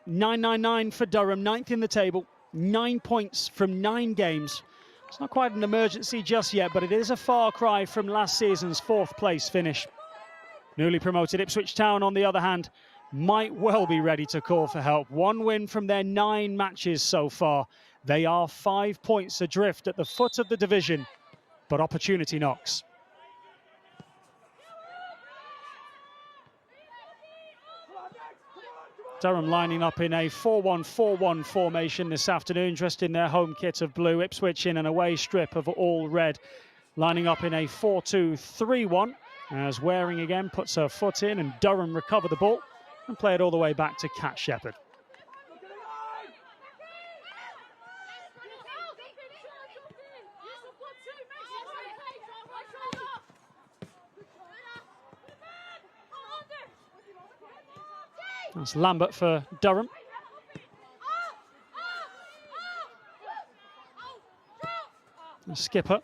999 for Durham, 9th in the table, 9 points from 9 games. It's not quite an emergency just yet, but it is a far cry from last season's 4th place finish. Newly promoted Ipswich Town, on the other hand, might well be ready to call for help. 1 win from their 9 matches so far. They are 5 points adrift at the foot of the division, but opportunity knocks. Durham lining up in a 4-1-4-1 formation this afternoon, dressed in their home kit of blue. Ipswich in an away strip of all red, lining up in a 4-2-3-1. As Waring again puts her foot in and Durham recover the ball and play it all the way back to Cat Shepherd. That's Lambert for Durham. The skipper,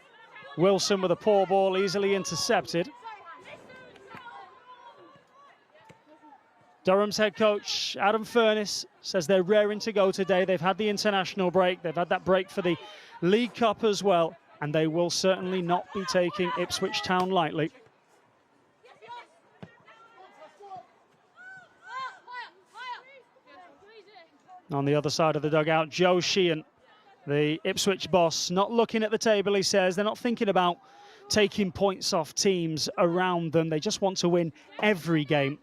Wilson, with a poor ball, easily intercepted. Durham's head coach, Adam Furness, says they're raring to go today. They've had the international break. They've had that break for the League Cup as well. And they will certainly not be taking Ipswich Town lightly. On the other side of the dugout, Joe Sheehan, the Ipswich boss, not looking at the table, he says. They're not thinking about taking points off teams around them. They just want to win every game.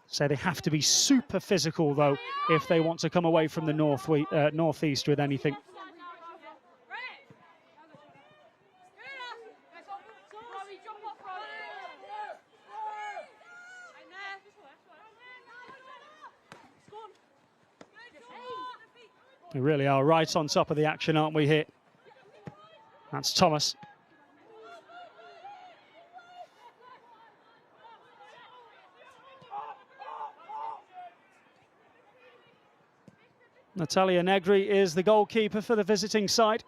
So they have to be super physical, though, if they want to come away from the northeast with anything. We really are right on top of the action, aren't we, here? That's Thomas. Natalia Negri is the goalkeeper for the visiting side.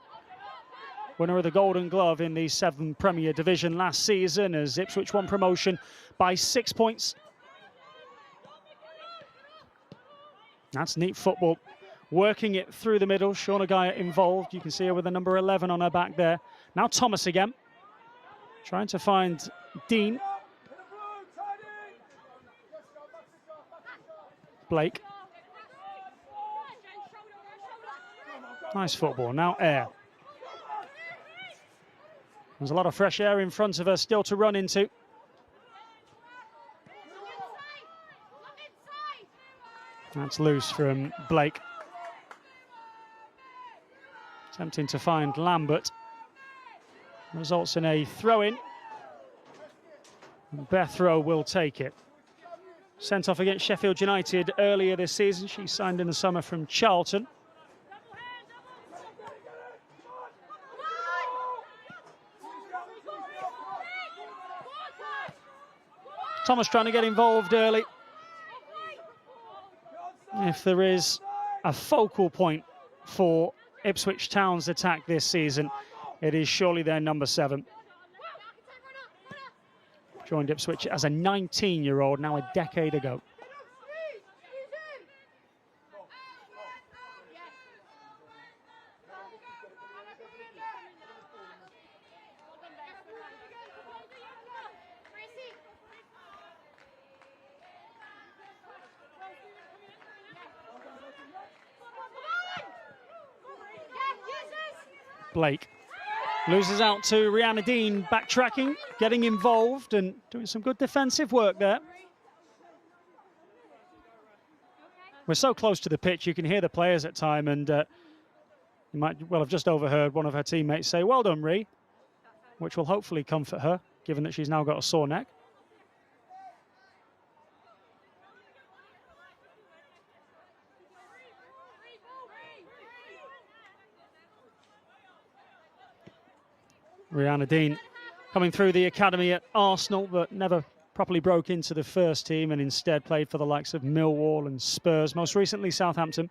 Winner of the Golden Glove in the 7th Premier Division last season, as Ipswich won promotion by 6 points. That's neat football. Working it through the middle. Shauna Guy involved. You can see her with the number 11 on her back there. Now Thomas again. Trying to find Dean. Blake. Nice football. Now Air. There's a lot of fresh air in front of her still to run into. That's loose from Blake. Attempting to find Lambert. Results in a throw-in. Bethrow will take it. Sent off against Sheffield United earlier this season. She signed in the summer from Charlton. Thomas trying to get involved early. If there is a focal point for Ipswich Town's attack this season, it is surely their number 7. Joined Ipswich as a 19-year-old, now a decade ago. Blake loses out to Rihanna Dean, backtracking, getting involved and doing some good defensive work there. We're so close to the pitch, you can hear the players at time, and you might well have just overheard one of her teammates say, "Well done, Ree," which will hopefully comfort her, given that she's now got a sore neck. Rihanna Dean coming through the academy at Arsenal, but never properly broke into the first team and instead played for the likes of Millwall and Spurs, most recently Southampton.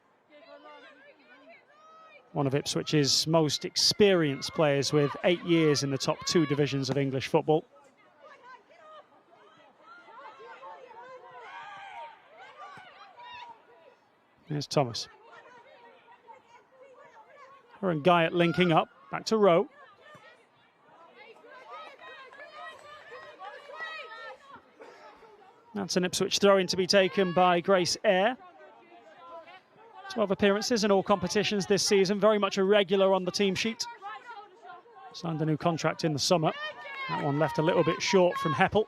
One of Ipswich's most experienced players with 8 years in the top 2 divisions of English football. There's Thomas. Her and Guyot linking up. Back to Rowe. That's an Ipswich throw-in to be taken by Grace Eyre. 12 appearances in all competitions this season. Very much a regular on the team sheet. Signed a new contract in the summer. That one left a little bit short from Heppel.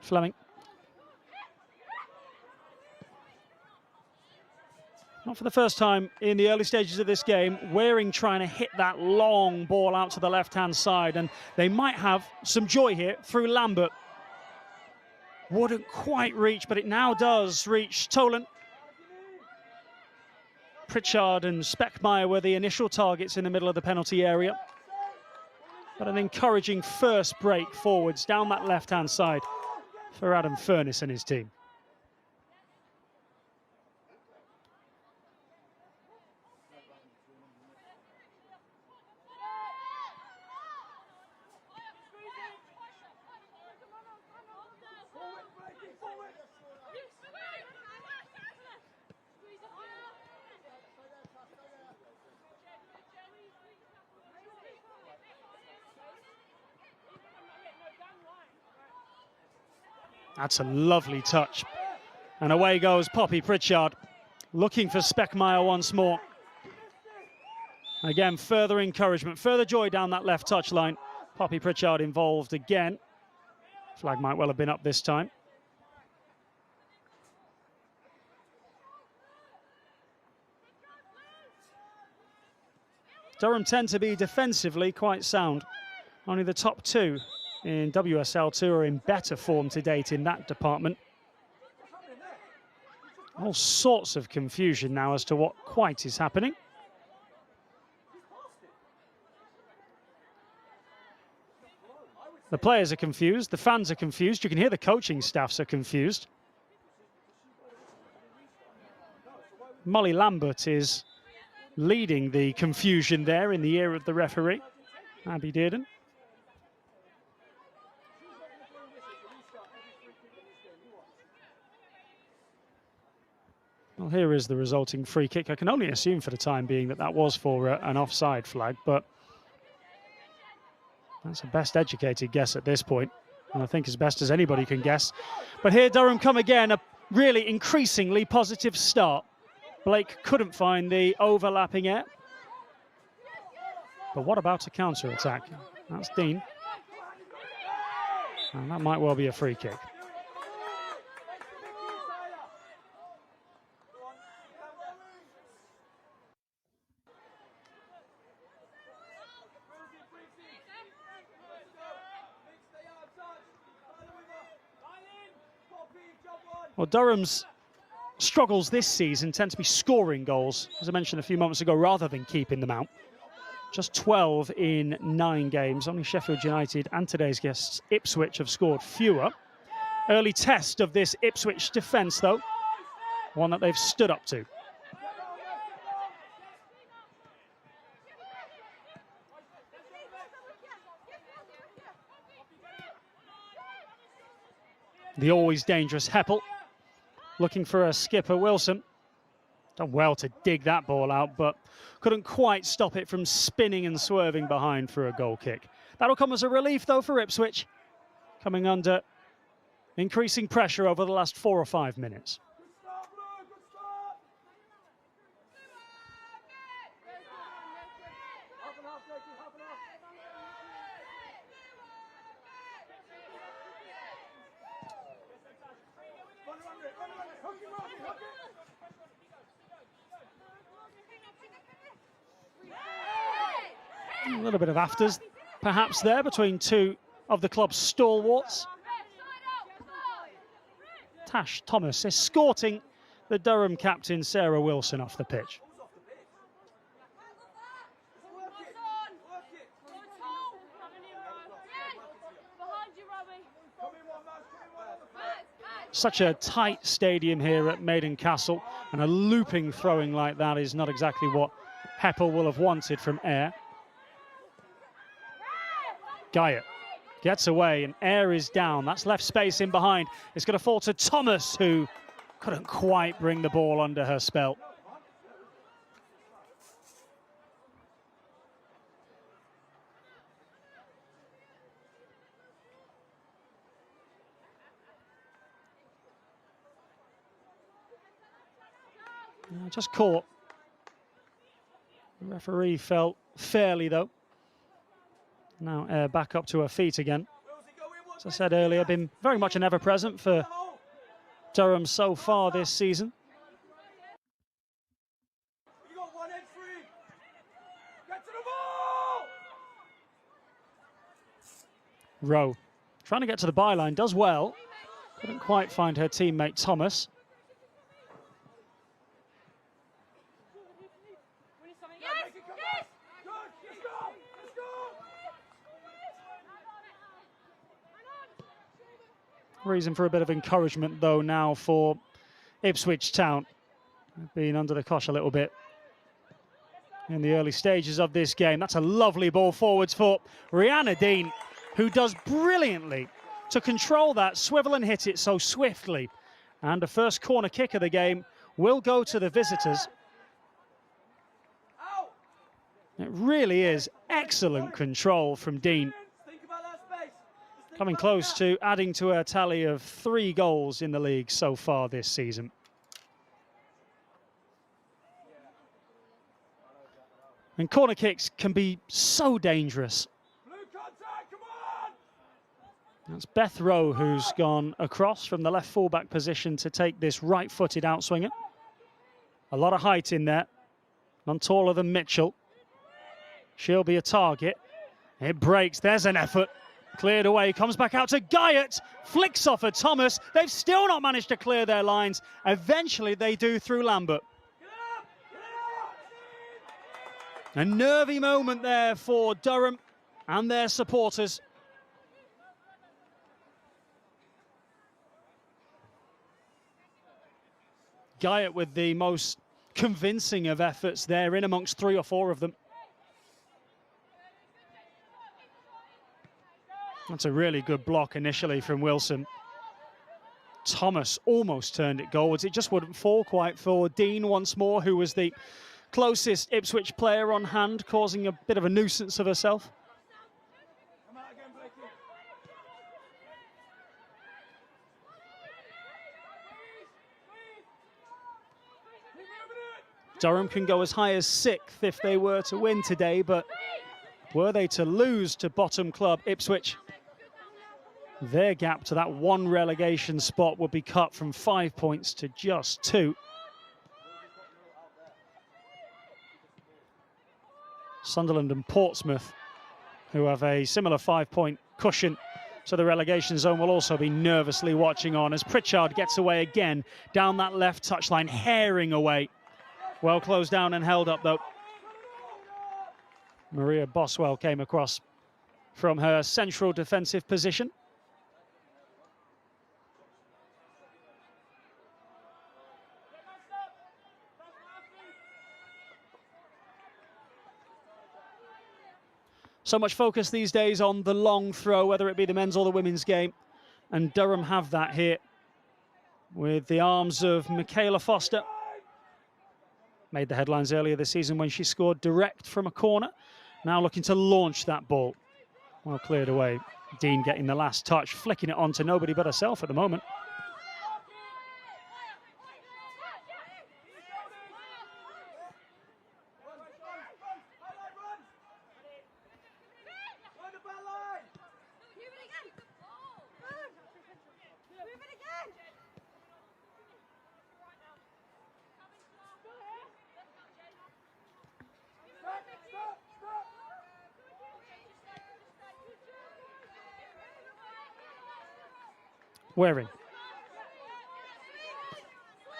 Fleming. Not for the first time in the early stages of this game, Waring trying to hit that long ball out to the left-hand side, and they might have some joy here through Lambert. Wouldn't quite reach, but it now does reach Tolan. Pritchard and Speckmeyer were the initial targets in the middle of the penalty area. But an encouraging first break forwards down that left-hand side for Adam Furness and his team. That's a lovely touch. And away goes Poppy Pritchard, looking for Speckmeyer once more. Again, further encouragement, further joy down that left touchline. Poppy Pritchard involved again. Flag might well have been up this time. Durham tend to be defensively quite sound. Only the top two in WSL2 are in better form to date in that department. All sorts of confusion now as to what quite is happening. The players are confused, the fans are confused, you can hear the coaching staffs are confused. Molly Lambert is leading the confusion there in the ear of the referee, Abby Dearden. Well, here is the resulting free kick. I can only assume for the time being that that was for an offside flag, but that's a best educated guess at this point, and I think as best as anybody can guess. But here Durham come again, a really increasingly positive start. Blake couldn't find the overlapping air. But what about a counter-attack? That's Dean. And that might well be a free kick. Well, Durham's struggles this season tend to be scoring goals, as I mentioned a few moments ago, rather than keeping them out. Just 12 in 9 games. Only Sheffield United and today's guests, Ipswich, have scored fewer. Early test of this Ipswich defence, though. One that they've stood up to. The always dangerous Heppel, looking for a skipper, Wilson. Done well to dig that ball out, but couldn't quite stop it from spinning and swerving behind for a goal kick. That'll come as a relief, though, for Ipswich, coming under increasing pressure over the last 4 or 5 minutes. A little bit of afters, perhaps, there between two of the club's stalwarts. Tash Thomas escorting the Durham captain, Sarah Wilson, off the pitch. Such a tight stadium here at Maiden Castle, and a looping throwing like that is not exactly what Heppel will have wanted from Eyre. Guyot gets away and air is down. That's left space in behind. It's going to fall to Thomas, who couldn't quite bring the ball under her spell. Just caught. The referee felt fairly, though. Now air back up to her feet again. As I said earlier, been very much an ever-present for Durham so far this season. Rowe trying to get to the byline, does well. Couldn't quite find her teammate Thomas. Reason for a bit of encouragement, though, now for Ipswich Town. They've been under the cosh a little bit in the early stages of this game. That's a lovely ball forwards for Rihanna Dean, who does brilliantly to control that, swivel and hit it so swiftly. And the first corner kick of the game will go to the visitors. It really is excellent control from Dean, coming close to adding to her tally of 3 goals in the league so far this season. And corner kicks can be so dangerous. That's Beth Rowe, who's gone across from the left fullback position to take this right-footed outswinger. A lot of height in there, none taller than Mitchell. She'll be a target. It breaks, there's an effort. Cleared away, comes back out to Guyot, flicks off at Thomas. They've still not managed to clear their lines. Eventually they do through Lambert. A nervy moment there for Durham and their supporters. Guyot with the most convincing of efforts there, in amongst 3 or 4 of them. That's a really good block initially from Wilson. Thomas almost turned it goalwards. It just wouldn't fall quite for Dean once more, who was the closest Ipswich player on hand, causing a bit of a nuisance of herself. Durham can go as high as 6th if they were to win today, but were they to lose to bottom club Ipswich, their gap to that 1 relegation spot would be cut from 5 points to just 2. Sunderland and Portsmouth, who have a similar 5-point cushion to the relegation zone, will also be nervously watching on as Pritchard gets away again down that left touchline, herring away. Well closed down and held up, though. Maria Boswell came across from her central defensive position. So much focus these days on the long throw, whether it be the men's or the women's game. And Durham have that here with the arms of Michaela Foster. Made the headlines earlier this season when she scored direct from a corner. Now looking to launch that ball. Well cleared away. Dean getting the last touch, flicking it on to nobody but herself at the moment. Waring.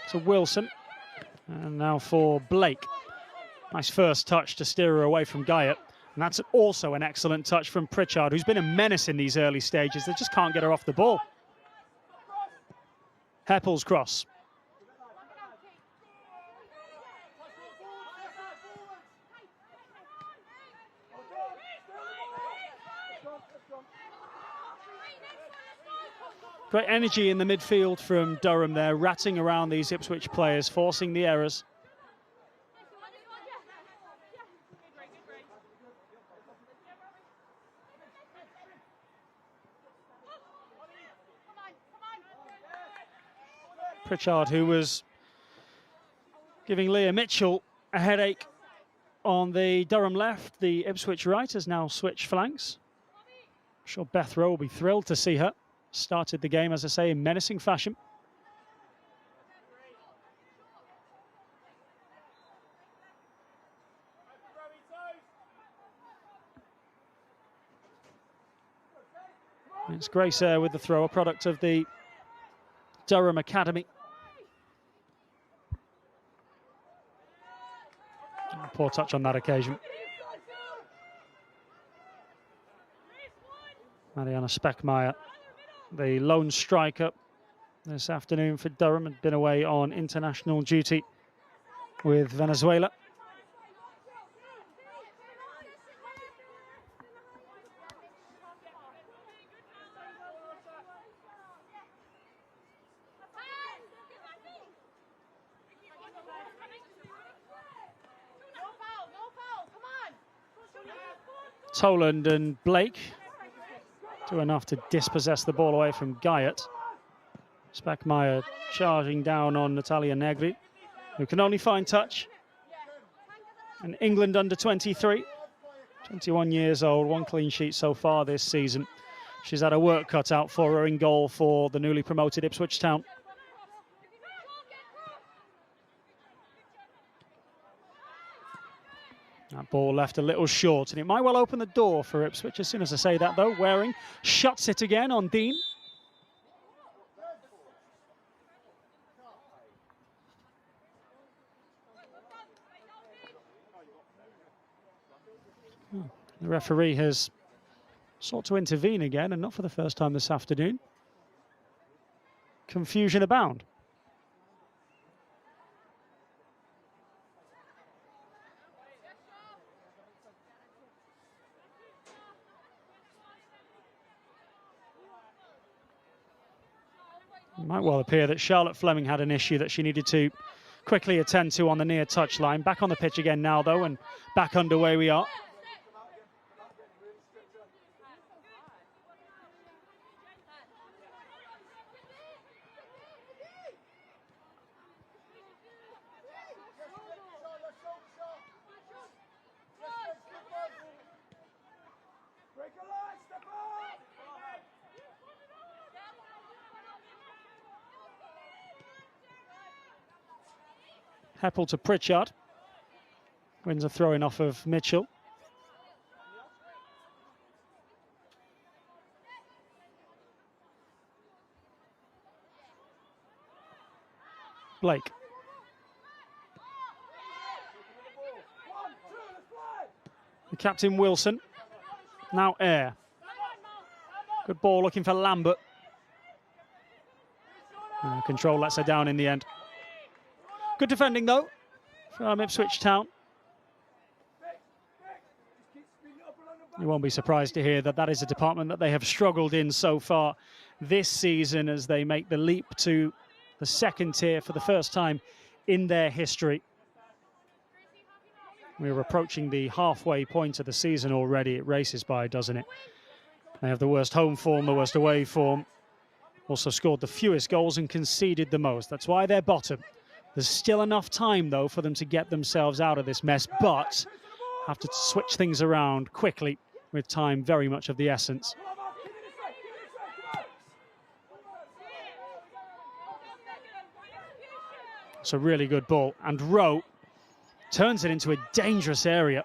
To Wilson. And now for Blake. Nice first touch to steer her away from Guyot. And that's also an excellent touch from Pritchard, who's been a menace in these early stages. They just can't get her off the ball. Heppel's cross. Great energy in the midfield from Durham there, ratting around these Ipswich players, forcing the errors. Pritchard, who was giving Leah Mitchell a headache on the Durham left, the Ipswich right, has now switched flanks. I'm sure Beth Rowe will be thrilled to see her. Started the game, as I say, in menacing fashion. It's Grace Eyre with the throw, a product of the Durham Academy. Oh, poor touch on that occasion. Mariana Speckmeyer, the lone striker this afternoon for Durham, had been away on international duty with Venezuela. Toland and Blake do enough to dispossess the ball away from Guyot. Speckmeyer charging down on Natalia Negri, who can only find touch. And England under 23, 21 years old, 1 clean sheet so far this season. She's had a work cut out for her in goal for the newly promoted Ipswich Town. That ball left a little short, and it might well open the door for Ipswich. As soon as I say that, though, Waring shuts it again on Dean. The referee has sought to intervene again, and not for the first time this afternoon. Confusion abound. It might well appear that Charlotte Fleming had an issue that she needed to quickly attend to on the near touchline. Back on the pitch again now, though, and back underway we are. Heppel to Pritchard. Wins a throw-in off of Mitchell. Blake. The captain Wilson. Now Eyre. Good ball looking for Lambert. Control lets her down in the end. Good defending, though, from Ipswich Town. You won't be surprised to hear that that is a department that they have struggled in so far this season as they make the leap to the second tier for the first time in their history. We're approaching the halfway point of the season already. It races by, doesn't it? They have the worst home form, the worst away form. Also scored the fewest goals and conceded the most. That's why they're bottom. There's still enough time, though, for them to get themselves out of this mess, but have to switch things around quickly with time very much of the essence. It's a really good ball, and Rowe turns it into a dangerous area.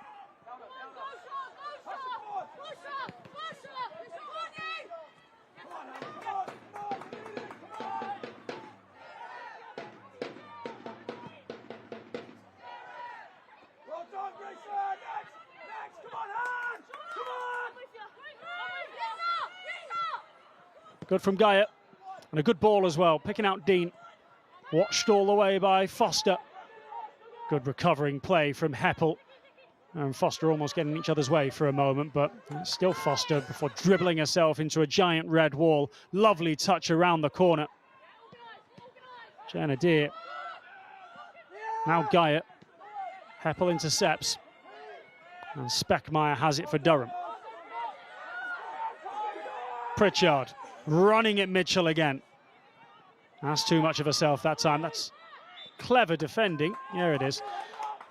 Good from Guyot, and a good ball as well, picking out Dean. Watched all the way by Foster. Good recovering play from Heppel. And Foster almost getting in each other's way for a moment, but it's still Foster before dribbling herself into a giant red wall. Lovely touch around the corner. Jenna Deere. Now Guyot. Heppel intercepts. And Speckmeyer has it for Durham. Pritchard running at Mitchell again. That's too much of herself that time. That's clever defending. Here it is.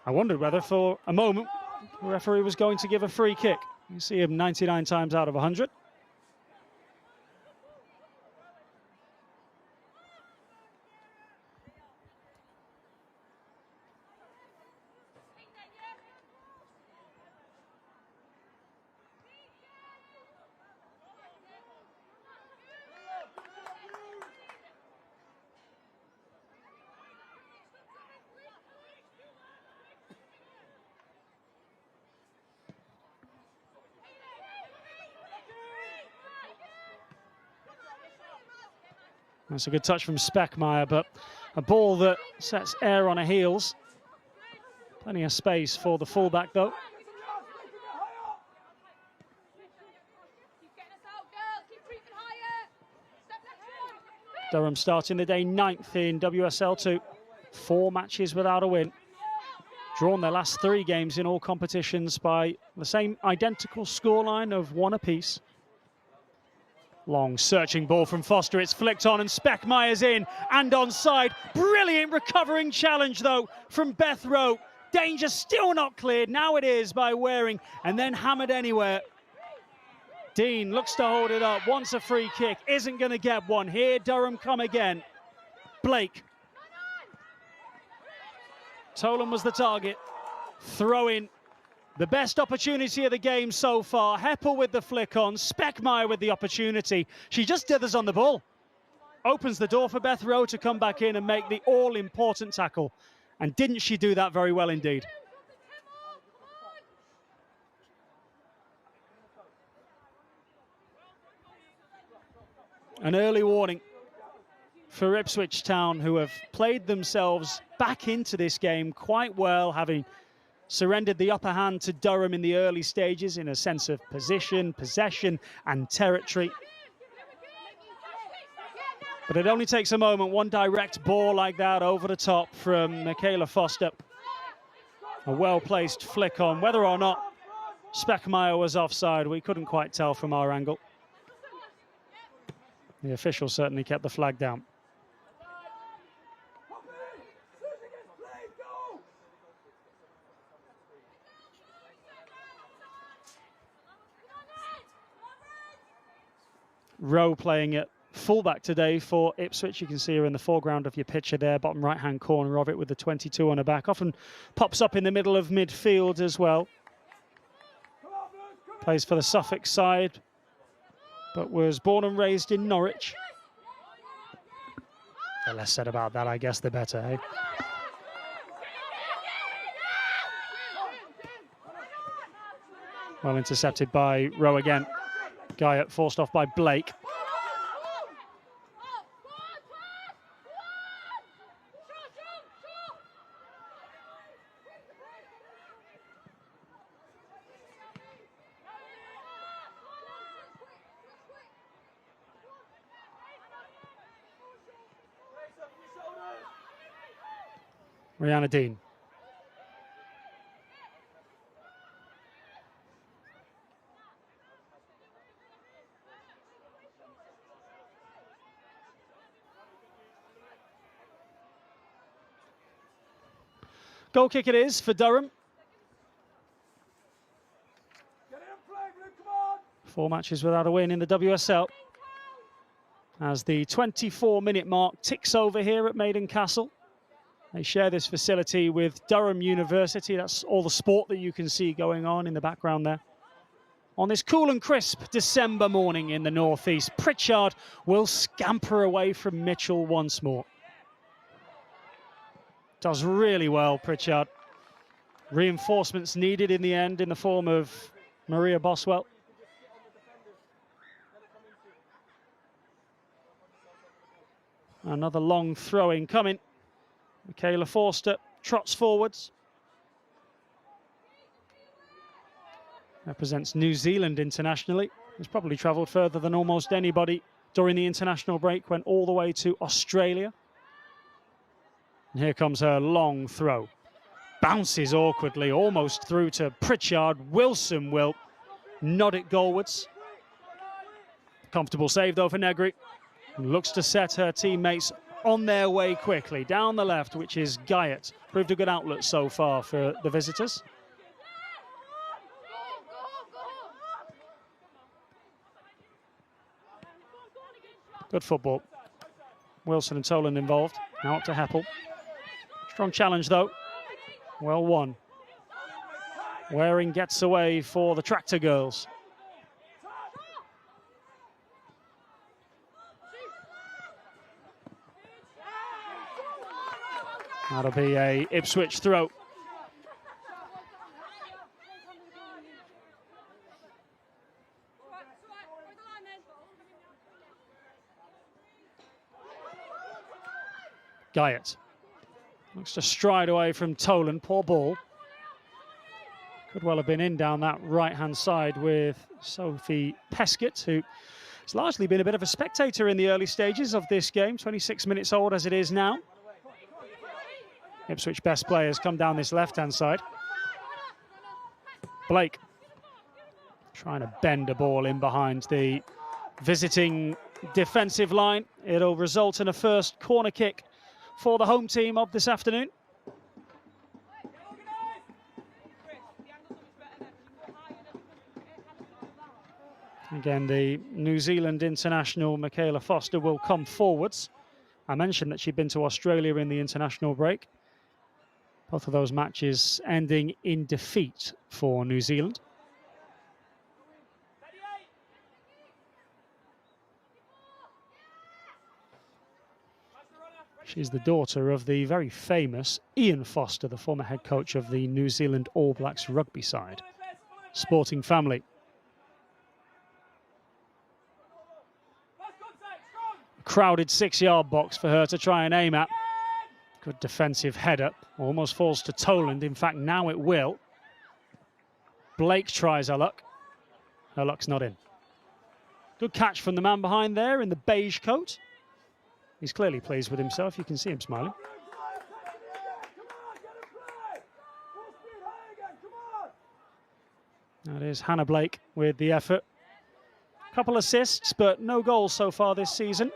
I wondered whether for a moment the referee was going to give a free kick. You see him 99 times out of 100. That's a good touch from Speckmeyer, but a ball that sets air on her heels. Plenty of space for the fullback, though. Durham starting the day 9th in WSL 2. 4 matches without a win. Drawn their last 3 games in all competitions by the same identical scoreline of 1 apiece. Long searching ball from Foster, it's flicked on and Speckmeyer's in and onside. Brilliant recovering challenge though from Beth Rowe. Danger still not cleared, now it is by Waring and then hammered anywhere. Dean looks to hold it up, wants a free kick, isn't going to get one. Here Durham come again. Blake. Tolan was the target. Throw in. The best opportunity of the game so far. Heppel with the flick on, Speckmeyer with the opportunity. She just dithers on the ball. Opens the door for Beth Rowe to come back in and make the all-important tackle. And didn't she do that very well indeed? An early warning for Ipswich Town, who have played themselves back into this game quite well, having surrendered the upper hand to Durham in the early stages in a sense of position, possession and territory. But it only takes a moment, one direct ball like that over the top from Michaela Foster. A well-placed flick on. Whether or not Speckmeyer was offside, we couldn't quite tell from our angle. The official certainly kept the flag down. Rowe playing at fullback today for Ipswich. You can see her in the foreground of your picture there, bottom right-hand corner of it with the 22 on her back. Often pops up in the middle of midfield as well. Plays for the Suffolk side, but was born and raised in Norwich. The less said about that, I guess, the better, eh? Well intercepted by Rowe again. Guyot forced off by Blake. Rihanna Dean. Goal kick it is for Durham. 4 matches without a win in the WSL. As the 24-minute mark ticks over here at Maiden Castle. They share this facility with Durham University. That's all the sport that you can see going on in the background there. On this cool and crisp December morning in the northeast, Pritchard will scamper away from Mitchell once more. Does really well, Pritchard. Reinforcements needed in the end in the form of Maria Boswell. Another long throw-in coming. Michaela Forster trots forwards. Represents New Zealand internationally. He's probably travelled further than almost anybody during the international break, went all the way to Australia. And here comes her long throw. Bounces awkwardly, almost through to Pritchard. Wilson will nod it goalwards. Comfortable save though for Negri. Looks to set her teammates on their way quickly. Down the left, which is Guyot. Proved a good outlet so far for the visitors. Good football. Wilson and Toland involved. Now up to Heppel. Strong challenge though. Well won. Waring gets away for the Tractor Girls. That'll be a Ipswich throw. Guyot looks to stride away from Toland. Poor ball. Could well have been in down that right-hand side with Sophie Peskett, who has largely been a bit of a spectator in the early stages of this game. 26 minutes old as it is now. Ipswich best players come down this left-hand side. Blake trying to bend a ball in behind the visiting defensive line. It'll result in a first corner kick for the home team of this afternoon. Again, the New Zealand international Michaela Foster will come forwards. I mentioned that she'd been to Australia in the international break. Both of those matches ending in defeat for New Zealand. She's the daughter of the very famous Ian Foster, the former head coach of the New Zealand All Blacks rugby side. Sporting family. Crowded 6-yard box for her to try and aim at. Good defensive header. Almost falls to Toland. In fact, now it will. Blake tries her luck. Her luck's not in. Good catch from the man behind there in the beige coat. He's clearly pleased with himself. You can see him smiling. That is Hannah Blake with the effort. Couple assists, but no goals so far this season.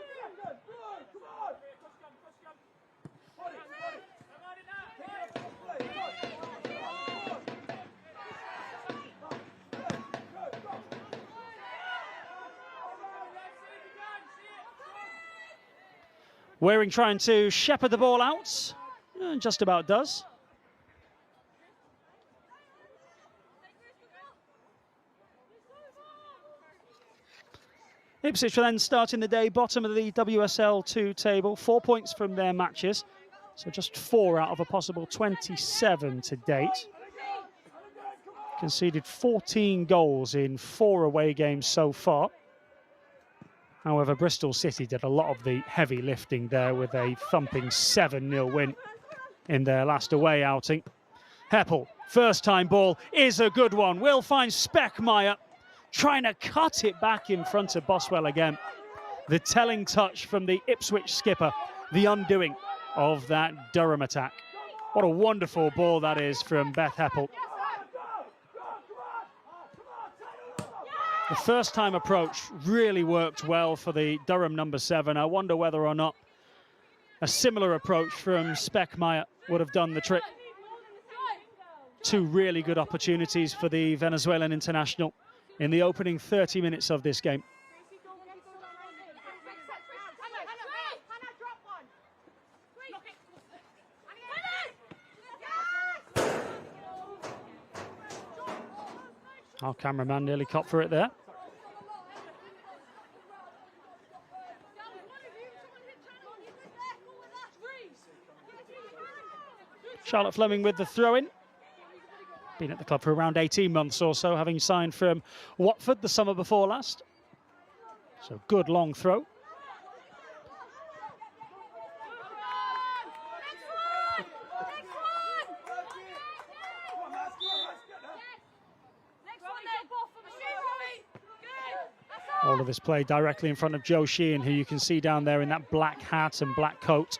Waring trying to shepherd the ball out, and just about does. Ipswich will then starting the day bottom of the WSL 2 table, 4 points from their matches, so just 4 out of a possible 27 to date. Conceded 14 goals in 4 away games so far. However, Bristol City did a lot of the heavy lifting there with a thumping 7-0 win in their last away outing. Heppel, first time ball is a good one. Will find Speckmeyer trying to cut it back in front of Boswell again. The telling touch from the Ipswich skipper, the undoing of that Durham attack. What a wonderful ball that is from Beth Heppel. The first time approach really worked well for the Durham number 7. I wonder whether or not a similar approach from Speckmeyer would have done the trick. 2 really good opportunities for the Venezuelan international in the opening 30 minutes of this game. Our cameraman nearly copped for it there. Charlotte Fleming with the throw-in. Been at the club for around 18 months or so, having signed from Watford the summer before last. So good long throw. All of this play directly in front of Joe Sheehan, who you can see down there in that black hat and black coat,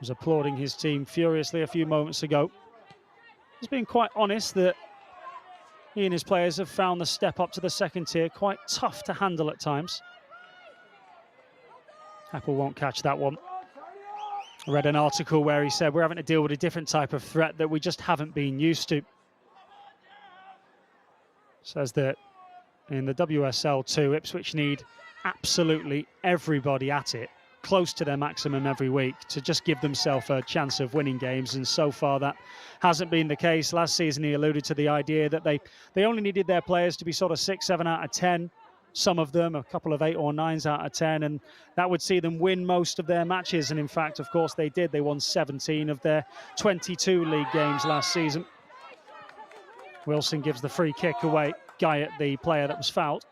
was applauding his team furiously a few moments ago. He's been quite honest that he and his players have found the step up to the second tier quite tough to handle at times. Apple won't catch that one. I read an article where he said we're having to deal with a different type of threat that we just haven't been used to. Says that in the WSL 2, Ipswich need absolutely everybody at it, close to their maximum every week, to just give themselves a chance of winning games, and so far that hasn't been the case. Last season he alluded to the idea that they only needed their players to be sort of 6, 7 out of 10, some of them a couple of 8 or 9s out of 10, and that would see them win most of their matches. And in fact, of course, they did. They won 17 of their 22 league games last season. Wilson gives the free kick away. Guy, the player that was fouled.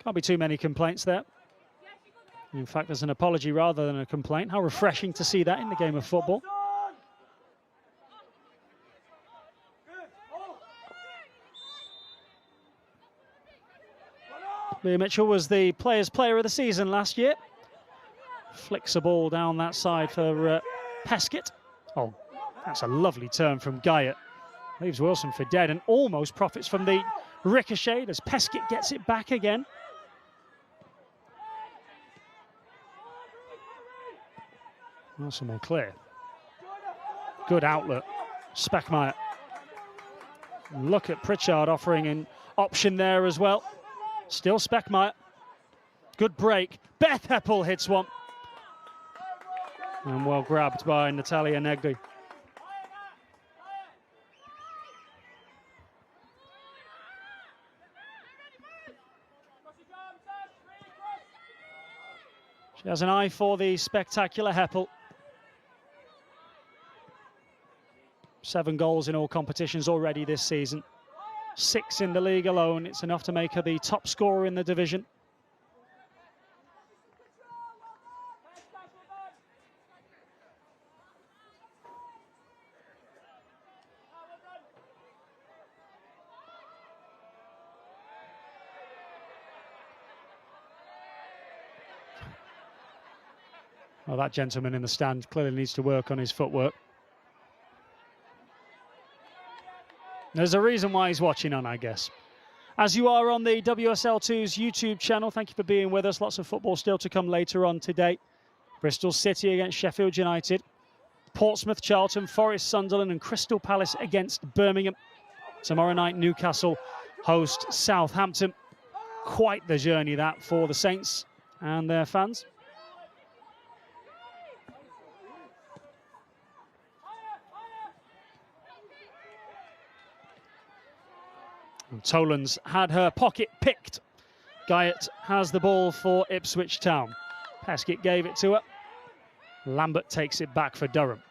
Can't be too many complaints there. In fact, there's an apology rather than a complaint. How refreshing to see that in the game of football. Leah Mitchell was the Players' Player of the Season last year. Flicks a ball down that side for Peskett. Oh, that's a lovely turn from Guyot. Leaves Wilson for dead and almost profits from the ricochet as Peskett gets it back again. Nice and more clear. Good outlet. Speckmeyer. Look at Pritchard offering an option there as well. Still Speckmeyer. Good break. Beth Heppel hits one. And well grabbed by Natalia Negri. She has an eye for the spectacular Heppel. 7 goals in all competitions already this season. 6 in the league alone. It's enough to make her the top scorer in the division. Well, that gentleman in the stand clearly needs to work on his footwork. There's a reason why he's watching on, I guess. As you are on the WSL 2's YouTube channel, thank you for being with us. Lots of football still to come later on today. Bristol City against Sheffield United. Portsmouth, Charlton, Forest, Sunderland and Crystal Palace against Birmingham. Tomorrow night, Newcastle host Southampton. Quite the journey that for the Saints and their fans. And Tolan's had her pocket picked. Guyot has the ball for Ipswich Town. Peskett gave it to her. Lambert takes it back for Durham.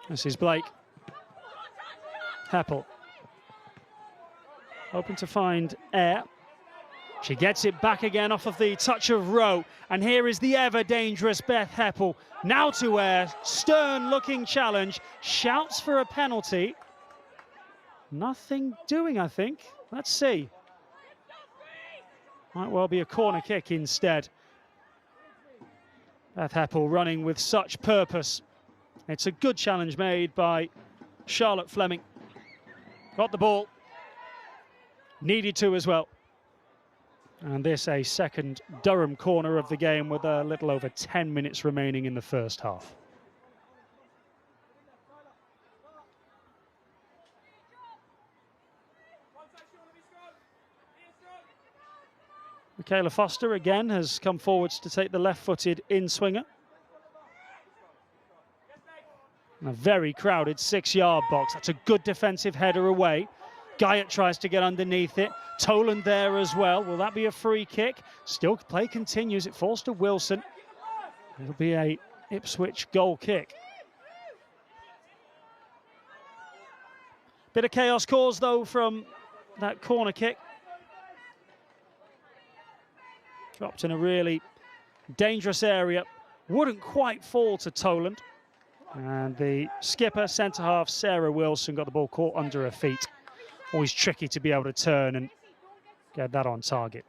This is Blake. Heppel. Hoping to find air. She gets it back again off of the touch of Rowe. And here is the ever dangerous Beth Heppel. Now to air. Stern looking challenge. Shouts for a penalty. Nothing doing, I think. Let's see. Might well be a corner kick instead. Beth Heppel running with such purpose. It's a good challenge made by Charlotte Fleming. Got the ball. Needed to as well. And this a second Durham corner of the game with a little over 10 minutes remaining in the first half. Michaela Foster again has come forwards to take the left-footed in-swinger. A very crowded 6-yard box. That's a good defensive header away. Guyot tries to get underneath it. Toland there as well. Will that be a free kick? Still play continues. It falls to Wilson. It'll be a Ipswich goal kick. Bit of chaos caused, though, from that corner kick. Dropped in a really dangerous area. Wouldn't quite fall to Toland. And the skipper, centre-half Sarah Wilson, got the ball caught under her feet. Always tricky to be able to turn and get that on target.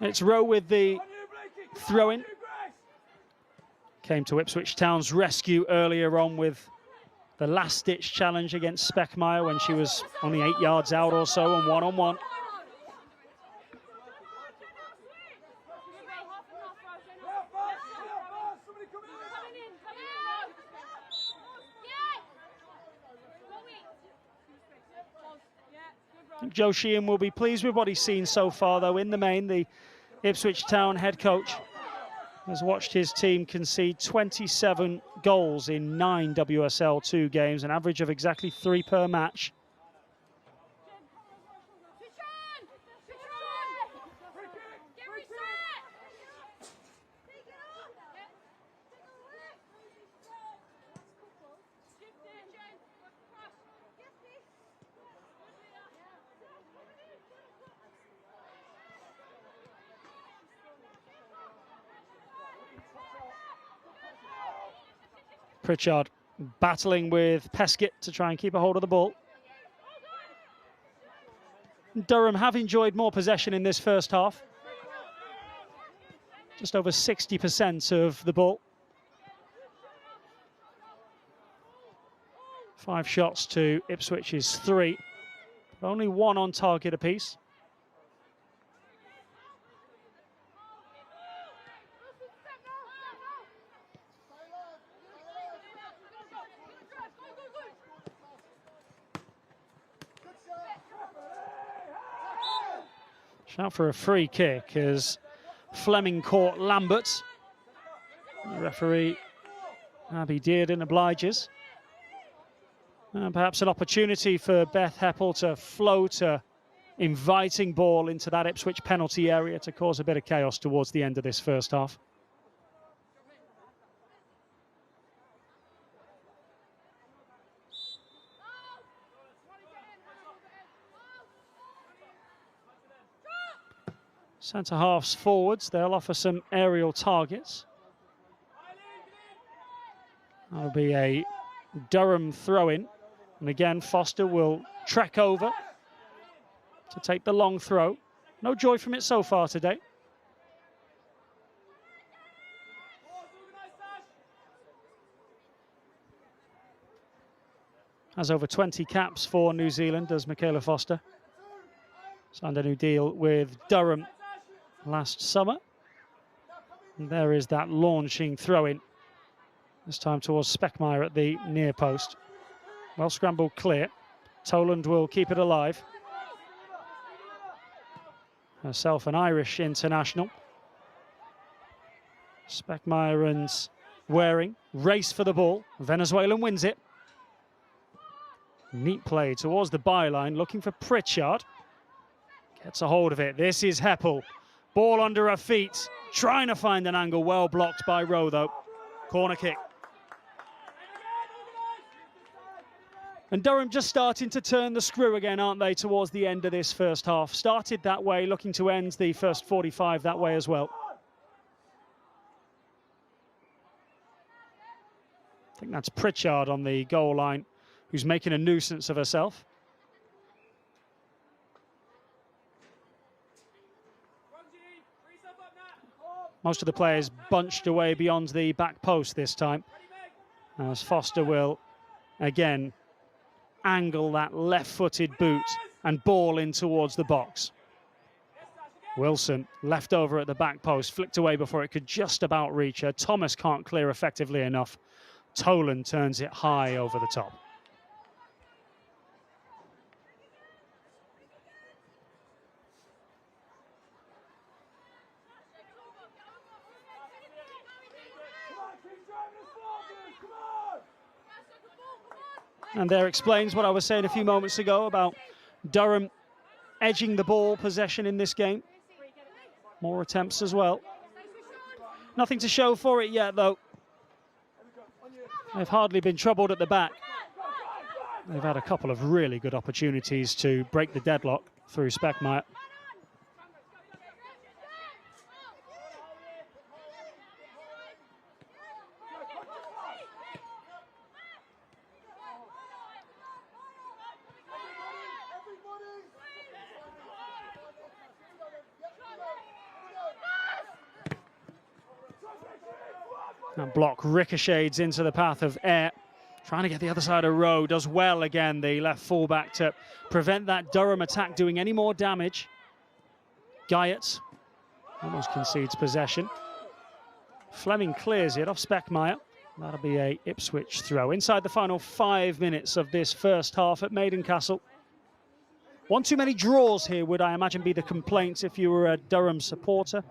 It's Rowe with the throw-in. Came to Ipswich Town's rescue earlier on with the last-ditch challenge against Speckmeyer when she was only 8 yards out or so and one-on-one. Joe Sheehan will be pleased with what he's seen so far, though. In the main, the Ipswich Town head coach has watched his team concede 27 goals in 9 WSL 2 games, an average of exactly 3 per match. Pritchard battling with Peskett to try and keep a hold of the ball. Durham have enjoyed more possession in this first half. Just over 60% of the ball. 5 shots to Ipswich's 3. But only 1 on target apiece. Shout for a free kick as Fleming caught Lambert. The referee, Abby Dearden, obliges. And perhaps an opportunity for Beth Heppel to float a inviting ball into that Ipswich penalty area to cause a bit of chaos towards the end of this first half. Centre halves forwards, they'll offer some aerial targets. That'll be a Durham throw-in. And again, Foster will trek over to take the long throw. No joy from it so far today. Has over 20 caps for New Zealand, does Michaela Foster. Signed a new deal with Durham last summer. And there is that launching throw-in. This time towards Speckmeyer at the near post. Well scrambled clear. Toland will keep it alive. Herself an Irish international. Speckmeyer and Waring race for the ball. Venezuelan wins it. Neat play towards the byline, looking for Pritchard. Gets a hold of it. This is Heppel. Ball under her feet, trying to find an angle, well blocked by Rowe though. Corner kick. And Durham just starting to turn the screw again, aren't they, towards the end of this first half. Started that way, looking to end the first 45 that way as well. I think that's Pritchard on the goal line, who's making a nuisance of herself. Most of the players bunched away beyond the back post this time, as Foster will again angle that left-footed boot and ball in towards the box. Wilson left over at the back post, flicked away before it could just about reach her. Thomas can't clear effectively enough. Toland turns it high over the top. And there explains what I was saying a few moments ago about Durham edging the ball possession in this game. More attempts as well. Nothing to show for it yet, though. They've hardly been troubled at the back. They've had a couple of really good opportunities to break the deadlock through Speckmeyer. That block ricochets into the path of Air. Trying to get the other side of Rowe. Does well again, the left fullback, to prevent that Durham attack doing any more damage. Guyot almost concedes possession. Fleming clears it off Speckmeyer. That'll be a Ipswich throw. Inside the final 5 minutes of this first half at Maiden Castle. One too many draws here, would I imagine be the complaint if you were a Durham supporter.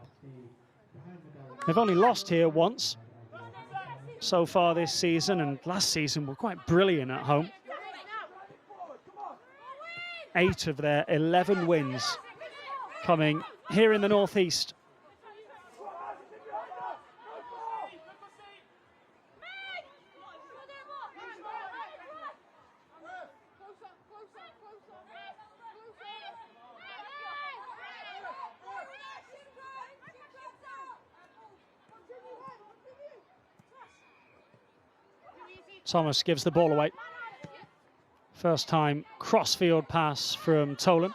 They've only lost here once so far this season, and last season were quite brilliant at home. 8 of their 11 wins coming here in the northeast. Thomas gives the ball away. First time crossfield pass from Tolan.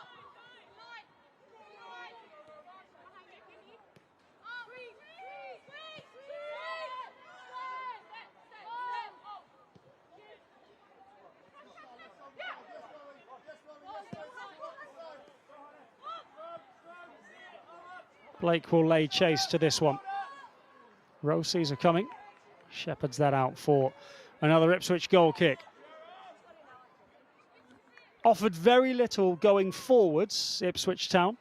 Blake will lay chase to this one. Rosie's are coming. Shepherds that out for another Ipswich goal kick. Offered very little going forwards, Ipswich Town.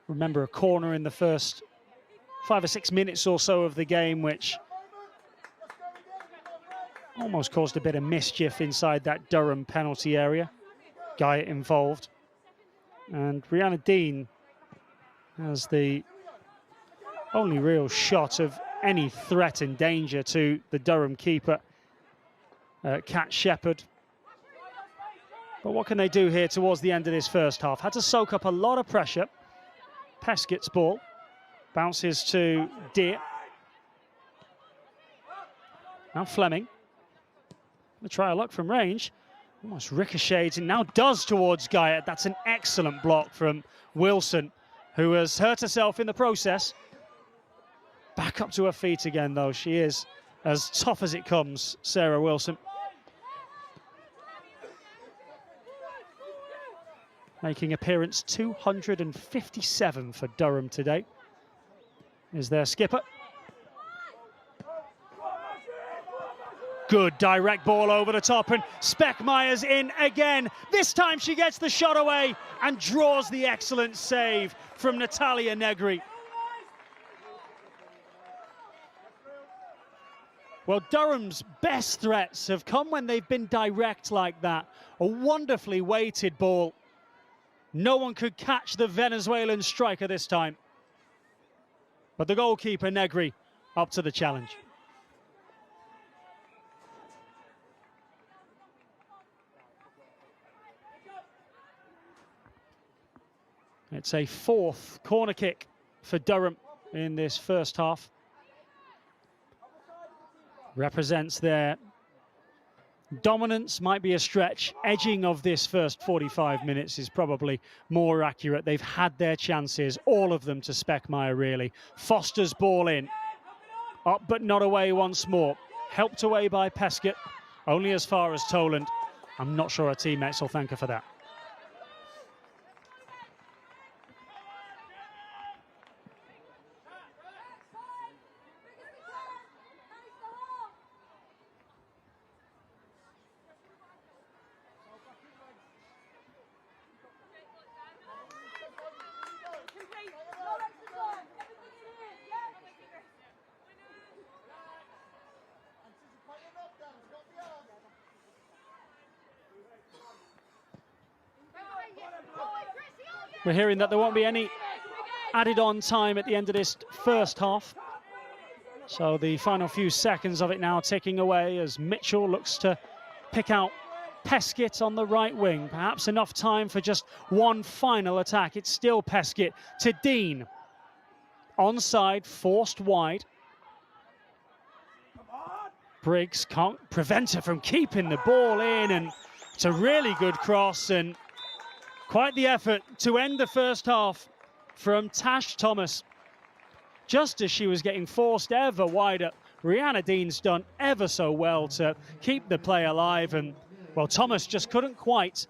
Remember a corner in the first 5 or 6 minutes or so of the game, which almost caused a bit of mischief inside that Durham penalty area. Guy involved. And Rihanna Dean has the only real shot of any threat and danger to the Durham keeper, Cat Shepherd. But what can they do here towards the end of this first half? Had to soak up a lot of pressure. Peskett's ball bounces to Deer. Now Fleming. The try a luck from range. Almost ricochets and now does towards Guyot. That's an excellent block from Wilson, who has hurt herself in the process. Back up to her feet again, though. She is as tough as it comes, Sarah Wilson. Making appearance 257 for Durham today is their skipper. Good direct ball over the top, and Speckmeyer's in again. This time she gets the shot away and draws the excellent save from Natalia Negri. Well, Durham's best threats have come when they've been direct like that. A wonderfully weighted ball. No one could catch the Venezuelan striker this time. But the goalkeeper, Negri, up to the challenge. It's a 4th corner kick for Durham in this first half. Represents their dominance, might be a stretch. Edging of this first 45 minutes is probably more accurate. They've had their chances, all of them to Speckmeyer, really. Foster's ball in. Up but not away once more. Helped away by Peskett, only as far as Toland. I'm not sure our teammates will thank her for that. We're hearing that there won't be any added on time at the end of this first half. So the final few seconds of it now ticking away as Mitchell looks to pick out Peskett on the right wing. Perhaps enough time for just one final attack. It's still Peskett to Dean. Onside, forced wide. Briggs can't prevent her from keeping the ball in, and it's a really good cross and quite the effort to end the first half from Tash Thomas. Just as she was getting forced ever wider, Rihanna Dean's done ever so well to keep the play alive, and well, Thomas just couldn't quite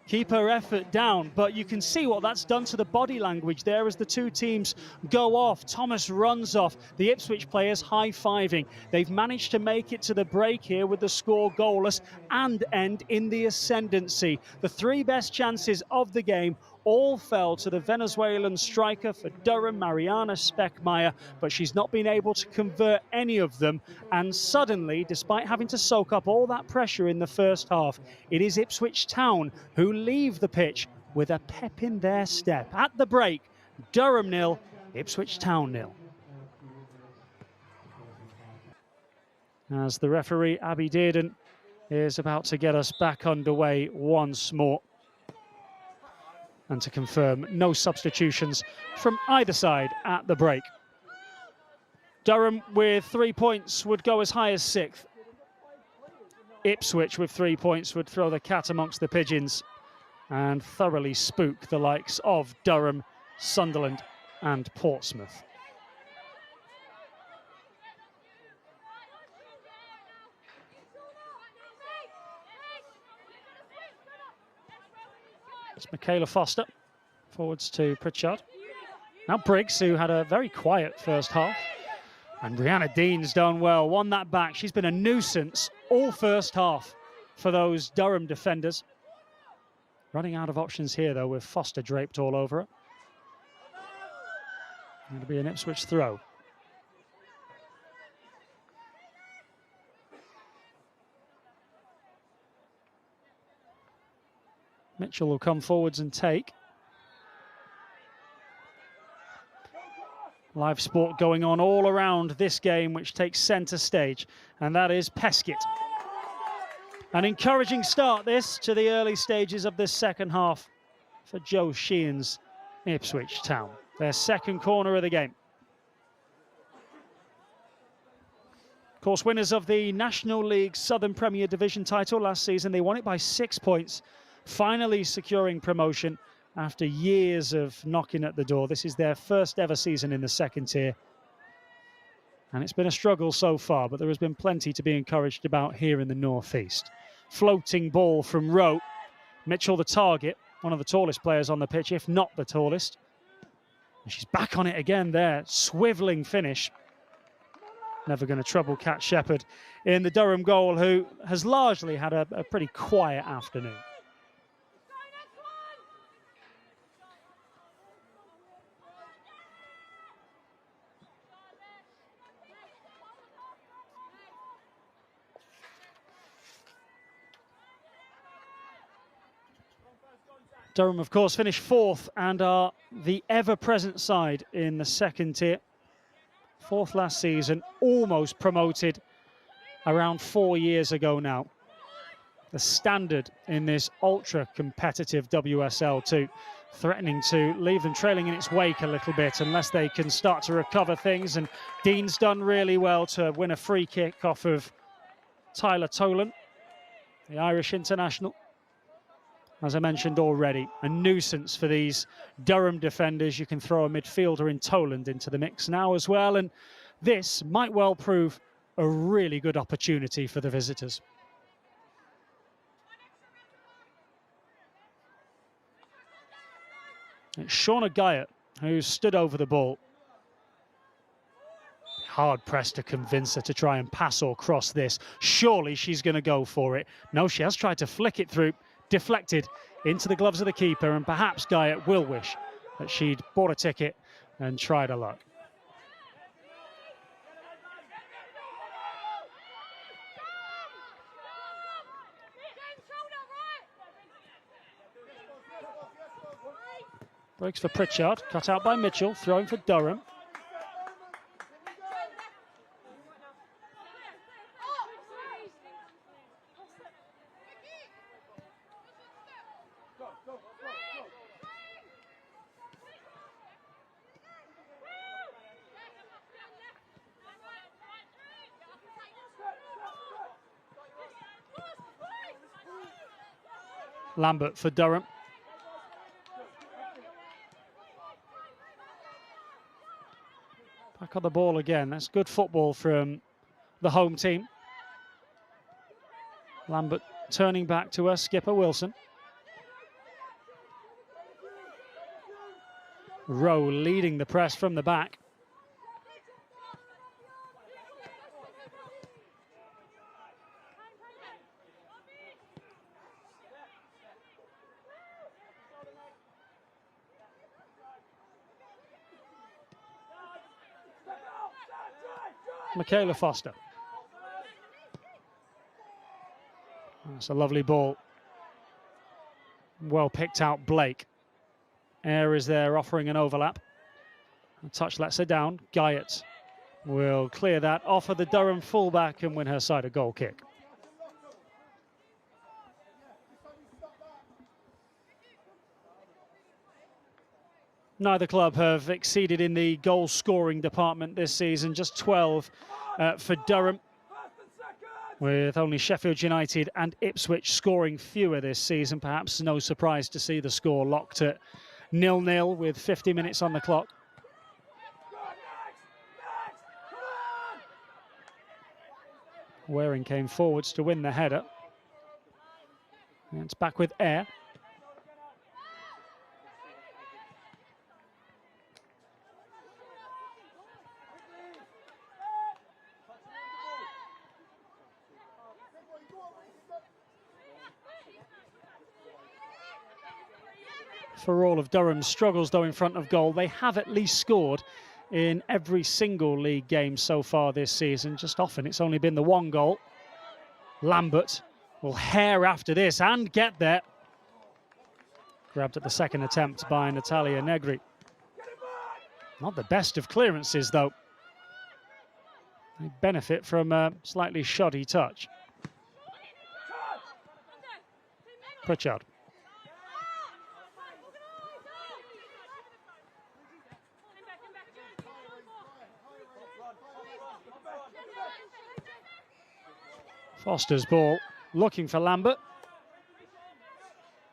keep her effort down, but you can see what that's done to the body language there as the two teams go off. Thomas runs off, the Ipswich players high-fiving. They've managed to make it to the break here with the score goalless and end in the ascendancy. The three best chances of the game all fell to the Venezuelan striker for Durham, Mariana Speckmeyer, but she's not been able to convert any of them. And suddenly, despite having to soak up all that pressure in the first half, it is Ipswich Town who leave the pitch with a pep in their step. At the break, Durham 0, Ipswich Town 0. As the referee, Abby Dearden, is about to get us back underway once more. And to confirm, no substitutions from either side at the break. Durham with 3 points would go as high as 6th. Ipswich with 3 points would throw the cat amongst the pigeons and thoroughly spook the likes of Durham, Sunderland and Portsmouth. It's Michaela Foster, forwards to Pritchard. Now Briggs, who had a very quiet first half. And Rihanna Dean's done well, won that back. She's been a nuisance all first half for those Durham defenders. Running out of options here, though, with Foster draped all over it. It'll be an Ipswich throw. Mitchell will come forwards and take. Live sport going on all around this game, which takes centre stage, and that is Peskett. An encouraging start, this, to the early stages of this second half for Joe Sheehan's Ipswich Town. Their second corner of the game. Of course, winners of the National League Southern Premier Division title last season, they won it by 6 points, finally securing promotion after years of knocking at the door. This is their first ever season in the second tier. And it's been a struggle so far, but there has been plenty to be encouraged about here in the northeast. Floating ball from Rowe. Mitchell the target, one of the tallest players on the pitch, if not the tallest. And she's back on it again there. Swivelling finish. Never going to trouble Kat Shepherd in the Durham goal, who has largely had a pretty quiet afternoon. Durham, of course, finished 4th and are the ever-present side in the second tier. 4th last season, almost promoted around 4 years ago now. The standard in this ultra-competitive WSL too, threatening to leave them trailing in its wake a little bit unless they can start to recover things. And Dean's done really well to win a free kick off of Tyler Tolan, the Irish international. As I mentioned already, a nuisance for these Durham defenders. You can throw a midfielder in Toland into the mix now as well, and this might well prove a really good opportunity for the visitors. It's Shauna Guyot who stood over the ball. Hard pressed to convince her to try and pass or cross this. Surely she's going to go for it. No, she has tried to flick it through. Deflected into the gloves of the keeper, and perhaps Guyot will wish that she'd bought a ticket and tried her luck. Breaks for Pritchard, cut out by Mitchell, throwing for Durham. Lambert for Durham. Back on the ball again. That's good football from the home team. Lambert turning back to her skipper, Wilson. Rowe leading the press from the back. Michaela Foster. That's a lovely ball. Well picked out, Blake. Air is there offering an overlap. A touch lets her down. Guyot will clear that off of the Durham fullback and win her side a goal kick. Neither club have exceeded in the goal scoring department this season, just 12 for Durham, with only Sheffield United and Ipswich scoring fewer this season. Perhaps no surprise to see the score locked at 0-0 with 50 minutes on the clock. Waring came forwards to win the header. And it's back with Air. For all of Durham's struggles, though, in front of goal, they have at least scored in every single league game so far this season. Just often it's only been the one goal. Lambert will hair after this and get there. Grabbed at the second attempt by Natalia Negri. Not the best of clearances, though. They benefit from a slightly shoddy touch. Pritchard. Foster's ball, looking for Lambert.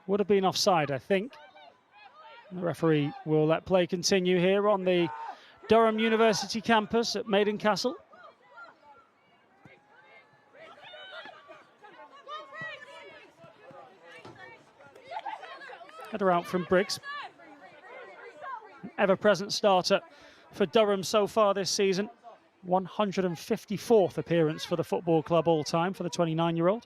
Would have been offside, I think. The referee will let play continue here on the Durham University campus at Maiden Castle. Header out from Briggs. An ever-present starter for Durham so far this season. 154th appearance for the football club all time for the 29-year-old.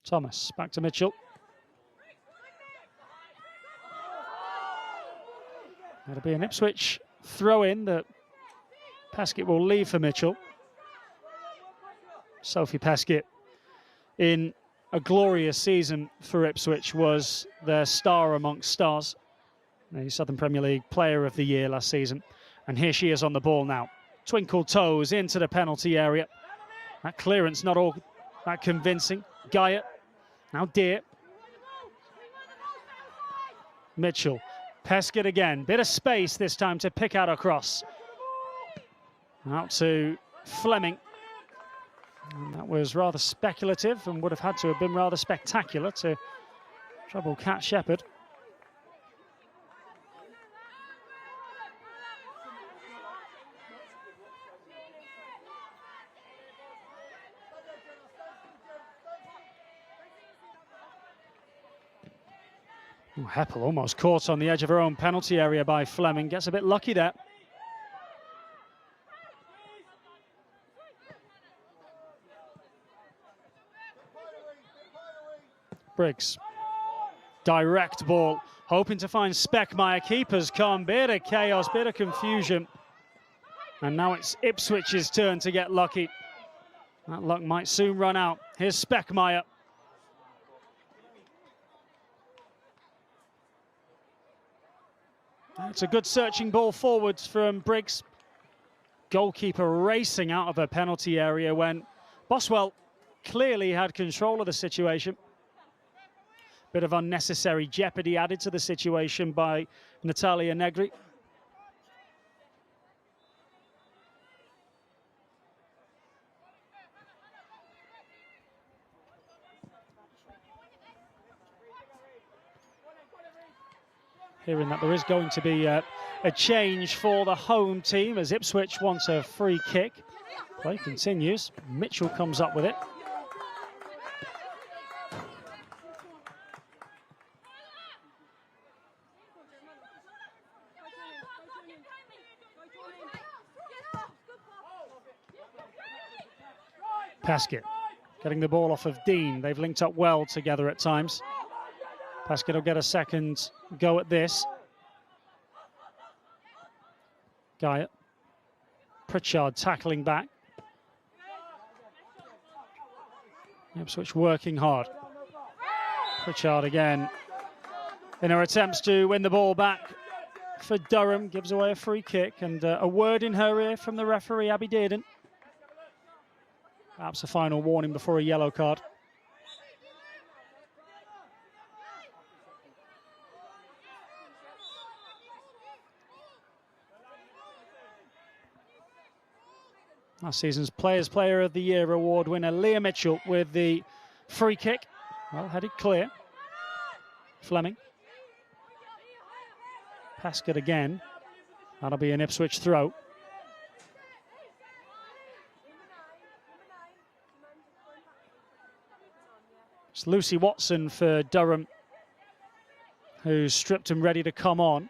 Thomas back to Mitchell. That'll be an Ipswich throw-in that Peskett will leave for Mitchell. Sophie Peskett, in a glorious season for Ipswich, was their star amongst stars. The Southern Premier League Player of the Year last season. And here she is on the ball now. Twinkle toes into the penalty area. That clearance not all that convincing. Guyot. Now Deer. Mitchell. Peskett again. Bit of space this time to pick out a cross. Out to Fleming. And that was rather speculative and would have had to have been rather spectacular to trouble Cat Shepherd. Oh, Heppel almost caught on the edge of her own penalty area by Fleming. Gets a bit lucky there. Briggs. Direct ball. Hoping to find Speckmeyer. Keepers come. Bit of chaos, bit of confusion. And now it's Ipswich's turn to get lucky. That luck might soon run out. Here's Speckmeyer. It's a good searching ball forwards from Briggs. Goalkeeper racing out of her penalty area when Boswell clearly had control of the situation. Bit of unnecessary jeopardy added to the situation by Natalia Negri. Hearing that there is going to be a change for the home team as Ipswich wants a free kick. Play continues. Mitchell comes up with it. Paskett getting the ball off of Dean. They've linked up well together at times. Paskett will get a second go at this. Guy, Pritchard tackling back. Ipswich working hard. Pritchard again in her attempts to win the ball back for Durham. Gives away a free kick and a word in her ear from the referee, Abby Dearden. Perhaps a final warning before a yellow card. Last season's Players Player of the Year award winner Leah Mitchell with the free kick. Well headed clear. Fleming. Paskett again. That'll be an Ipswich throw. It's Lucy Watson for Durham, who's stripped and ready to come on.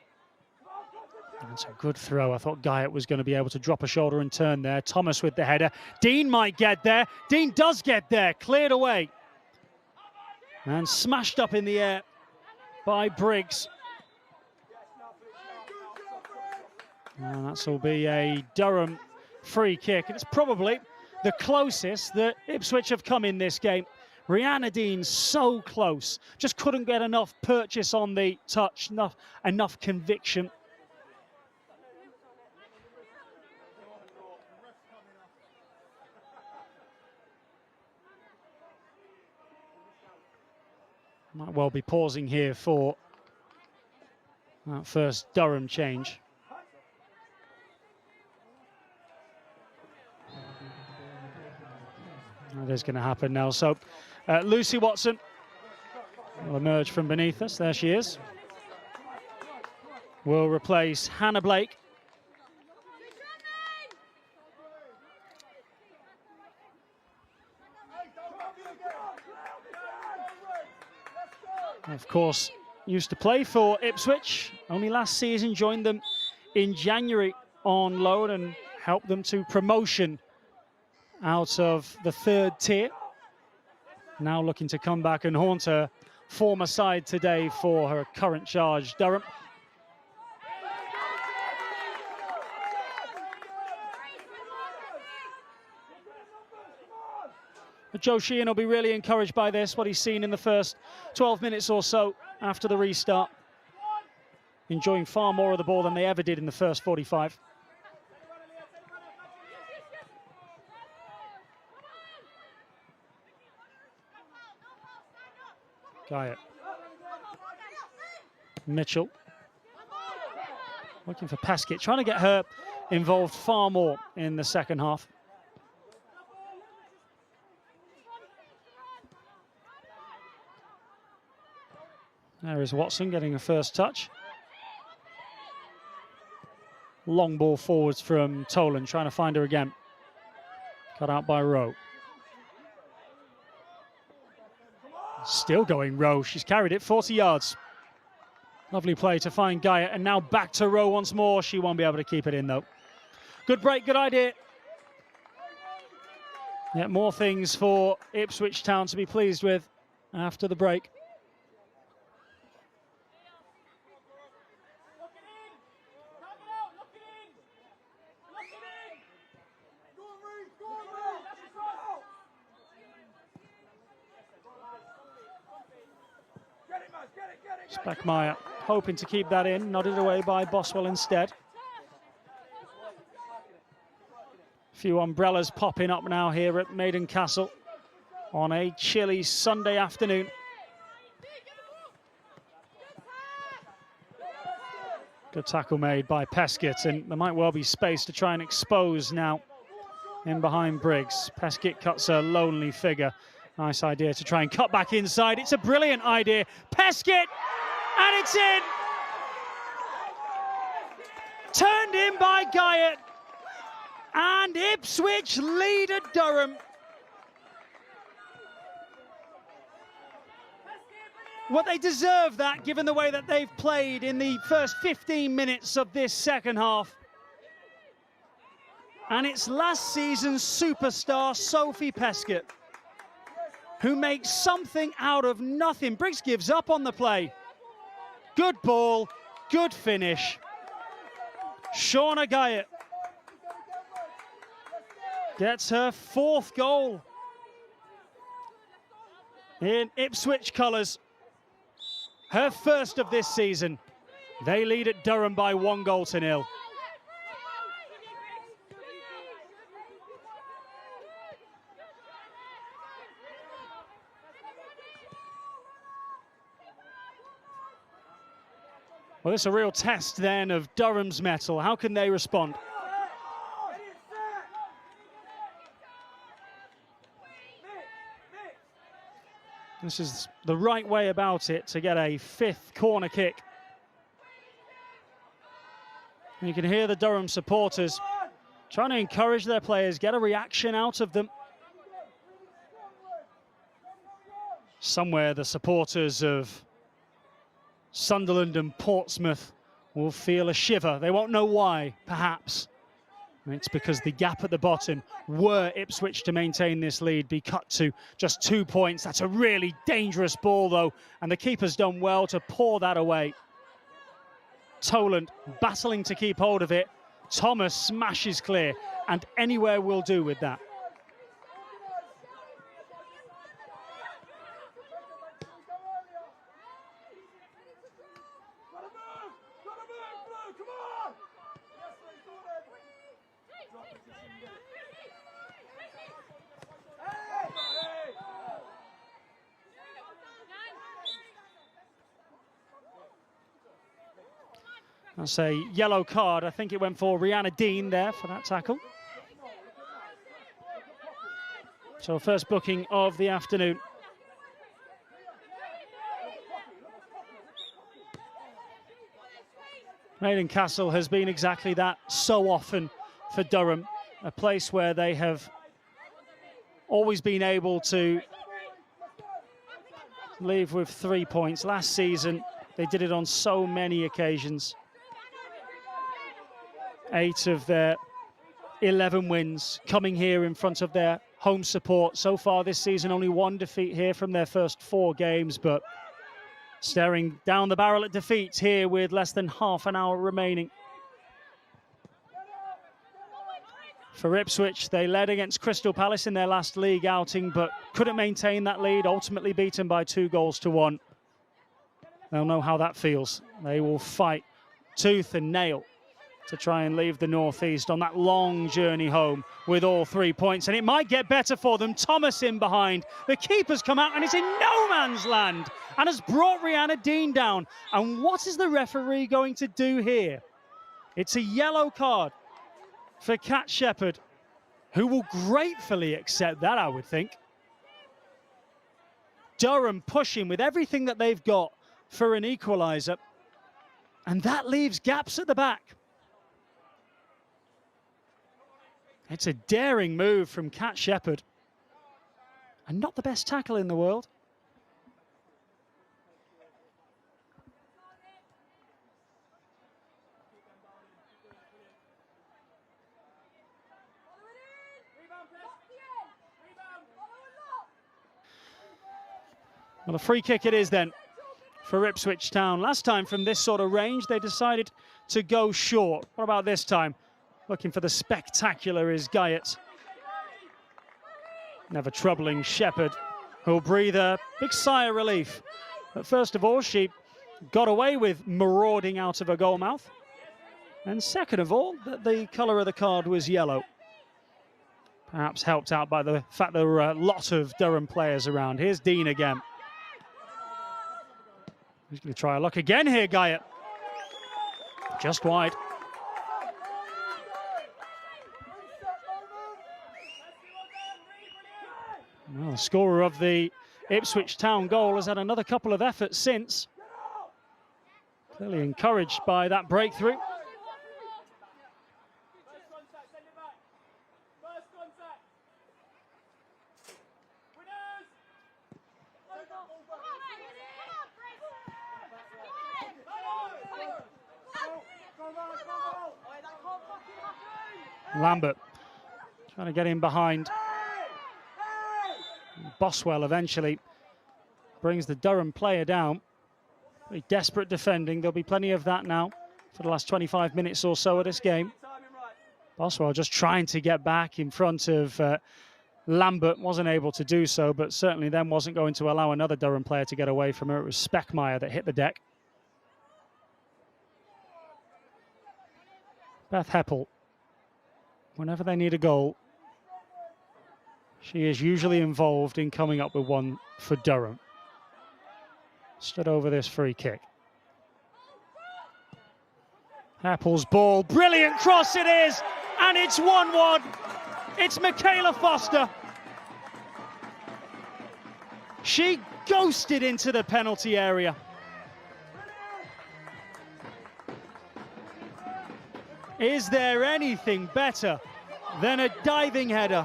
That's a good throw. I thought Guyot was going to be able to drop a shoulder and turn there. Thomas with the header. Dean might get there. Dean does get there. Cleared away. And smashed up in the air by Briggs. And that will be a Durham free kick. And it's probably the closest that Ipswich have come in this game. Rihanna Dean so close. Just couldn't get enough purchase on the touch. Enough conviction. Might well be pausing here for that first Durham change. That is going to happen now. So Lucy Watson will emerge from beneath us. There she is. Will replace Hannah Blake. Of course, used to play for Ipswich. Only last season joined them in January on loan and helped them to promotion out of the third tier. Now looking to come back and haunt her former side today for her current charge, Durham. But Joe Sheehan will be really encouraged by this, what he's seen in the first 12 minutes or so after the restart. Enjoying far more of the ball than they ever did in the first 45. Guyot. Mitchell. Looking for Paskett, trying to get her involved far more in the second half. There is Watson getting a first touch. Long ball forwards from Tolan, trying to find her again. Cut out by Rowe. Still going Rowe. She's carried it 40 yards. Lovely play to find Guyot, and now back to Rowe once more. She won't be able to keep it in, though. Good break, good idea. Yet more things for Ipswich Town to be pleased with after the break. Speckmeyer hoping to keep that in, nodded away by Boswell instead. A few umbrellas popping up now here at Maiden Castle on a chilly Sunday afternoon. Good tackle made by Peskett, and there might well be space to try and expose now in behind Briggs. Peskett cuts a lonely figure. Nice idea to try and cut back inside. It's a brilliant idea. Peskett, and it's in! Turned in by Guyot, and Ipswich lead at Durham. Well, they deserve that, given the way that they've played in the first 15 minutes of this second half. And it's last season's superstar, Sophie Peskett, who makes something out of nothing. Briggs gives up on the play. Good ball, good finish. Shauna Guyot gets her 4th goal in Ipswich colours. Her first of this season. They lead at Durham by 1-0. Well, this is a real test then of Durham's mettle. How can they respond? This is the right way about it to get a 5th corner kick. And you can hear the Durham supporters trying to encourage their players, get a reaction out of them. Somewhere the supporters of Sunderland and Portsmouth will feel a shiver. They won't know why, perhaps. And it's because the gap at the bottom, were Ipswich to maintain this lead, be cut to just 2 points. That's a really dangerous ball, though, and the keeper's done well to pour that away. Toland battling to keep hold of it. Thomas smashes clear, and anywhere will do with that. That's a yellow card. I think it went for Rihanna Dean there for that tackle. So first booking of the afternoon. Maiden Castle has been exactly that so often for Durham, a place where they have always been able to leave with 3 points. Last season, they did it on so many occasions. 8 of their 11 wins coming here in front of their home support. So far this season, only 1 defeat here from their first 4 games, but staring down the barrel at defeat here with less than half an hour remaining. For Ipswich, they led against Crystal Palace in their last league outing, but couldn't maintain that lead, ultimately beaten by 2-1. They'll know how that feels. They will fight tooth and nail to try and leave the Northeast on that long journey home with all 3 points. And it might get better for them. Thomas in behind. The keeper's come out and it's in no man's land and has brought Rihanna Dean down. And what is the referee going to do here? It's a yellow card for Kat Shepherd, who will gratefully accept that, I would think. Durham pushing with everything that they've got for an equaliser. And that leaves gaps at the back. It's a daring move from Kat Shepherd. And not the best tackle in the world. Well, a free kick it is then for Ipswich Town. Last time from this sort of range, they decided to go short. What about this time? Looking for the spectacular is Guyot. Never troubling Shepherd, who'll breathe a big sigh of relief. But first of all, she got away with marauding out of a goal mouth. And second of all, that the colour of the card was yellow. Perhaps helped out by the fact there were a lot of Durham players around. Here's Dean again. He's going to try a luck again here, Guyot. Just wide. Well, the scorer of the Ipswich Town goal has had another couple of efforts since. Clearly encouraged by that breakthrough. Lambert trying to get in behind. Boswell eventually brings the Durham player down. Very desperate defending. There'll be plenty of that now for the last 25 minutes or so of this game. Boswell just trying to get back in front of Lambert. Wasn't able to do so, but certainly then wasn't going to allow another Durham player to get away from her. It was Speckmeyer that hit the deck. Beth Heppel, whenever they need a goal, she is usually involved in coming up with one for Durham. Stood over this free kick. Heppel's ball, brilliant cross it is, and it's 1-1. It's Michaela Foster. She ghosted into the penalty area. Is there anything better than a diving header?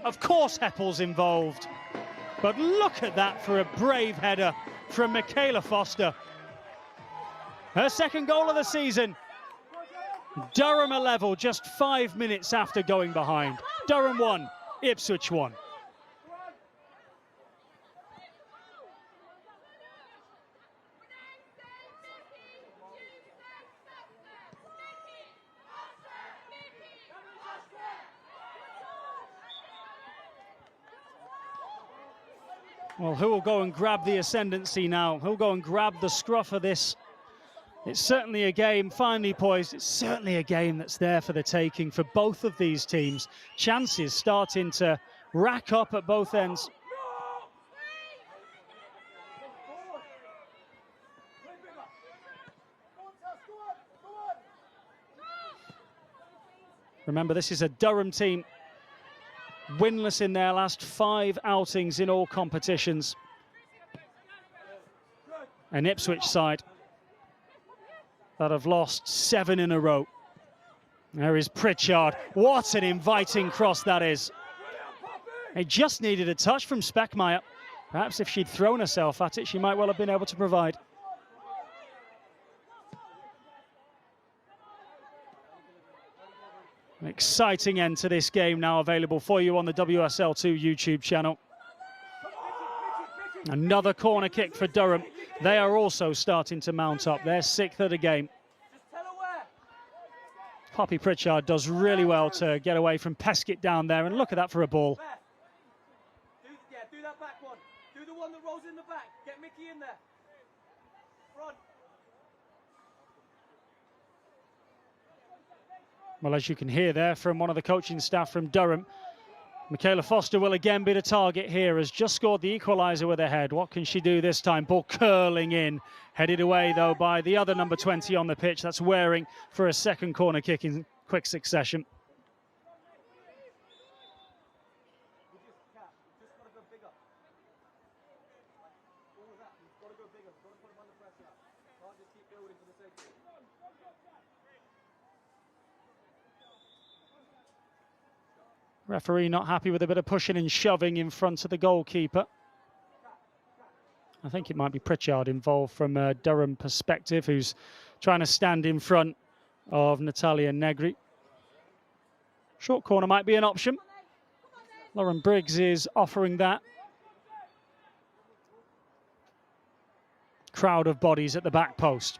Of course Heppel's involved, but look at that for a brave header from Michaela Foster. Her second goal of the season. Durham are level just 5 minutes after going behind. Durham 1, Ipswich 1. Well, who will go and grab the ascendancy now? Who'll go and grab the scruff of this? It's certainly a game finely poised. It's certainly a game that's there for the taking for both of these teams. Chances starting to rack up at both ends. Remember, this is a Durham team winless in their last 5 outings in all competitions. An Ipswich side that have lost 7 in a row. There is Pritchard. What an inviting cross that is. It just needed a touch from Speckmeyer. Perhaps if she'd thrown herself at it, she might well have been able to provide. An exciting end to this game now available for you on the WSL2 YouTube channel. Another corner kick for Durham. They are also starting to mount up. They're 6th of the game. Poppy Pritchard does really well to get away from Peskett down there, and look at that for a ball. Do that back one. Do the one that rolls in the back. Get Mickey in there. Front. Well, as you can hear there from one of the coaching staff from Durham, Michaela Foster will again be the target here. Has just scored the equaliser with her head. What can she do this time? Ball curling in. Headed away, though, by the other number 20 on the pitch. That's Waring for a second corner kick in quick succession. Referee not happy with a bit of pushing and shoving in front of the goalkeeper. I think it might be Pritchard involved from a Durham perspective, who's trying to stand in front of Natalia Negri. Short corner might be an option. Lauren Briggs is offering that. Crowd of bodies at the back post.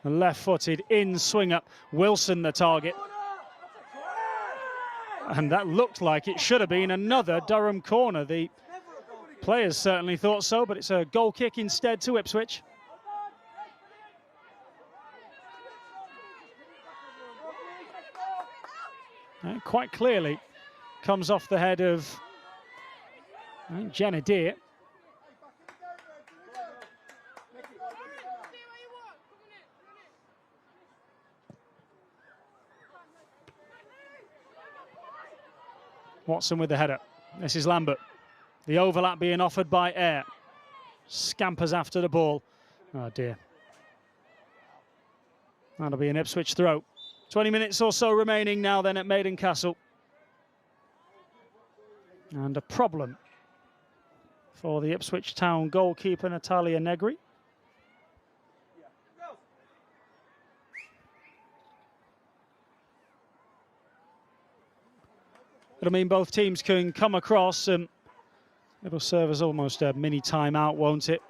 A left-footed in swing-up. Wilson the target. And that looked like it should have been another Durham corner. The Players certainly thought so, but it's a goal kick instead to Ipswich. And quite clearly comes off the head of Jenna Deere. Watson with the header. This is Lambert. The overlap being offered by Eyre. Scampers after the ball. Oh dear. That'll be an Ipswich throw. 20 minutes or so remaining now then at Maiden Castle. And a problem for the Ipswich Town goalkeeper Natalia Negri. It'll mean both teams can come across and it'll serve as almost a mini timeout, won't it?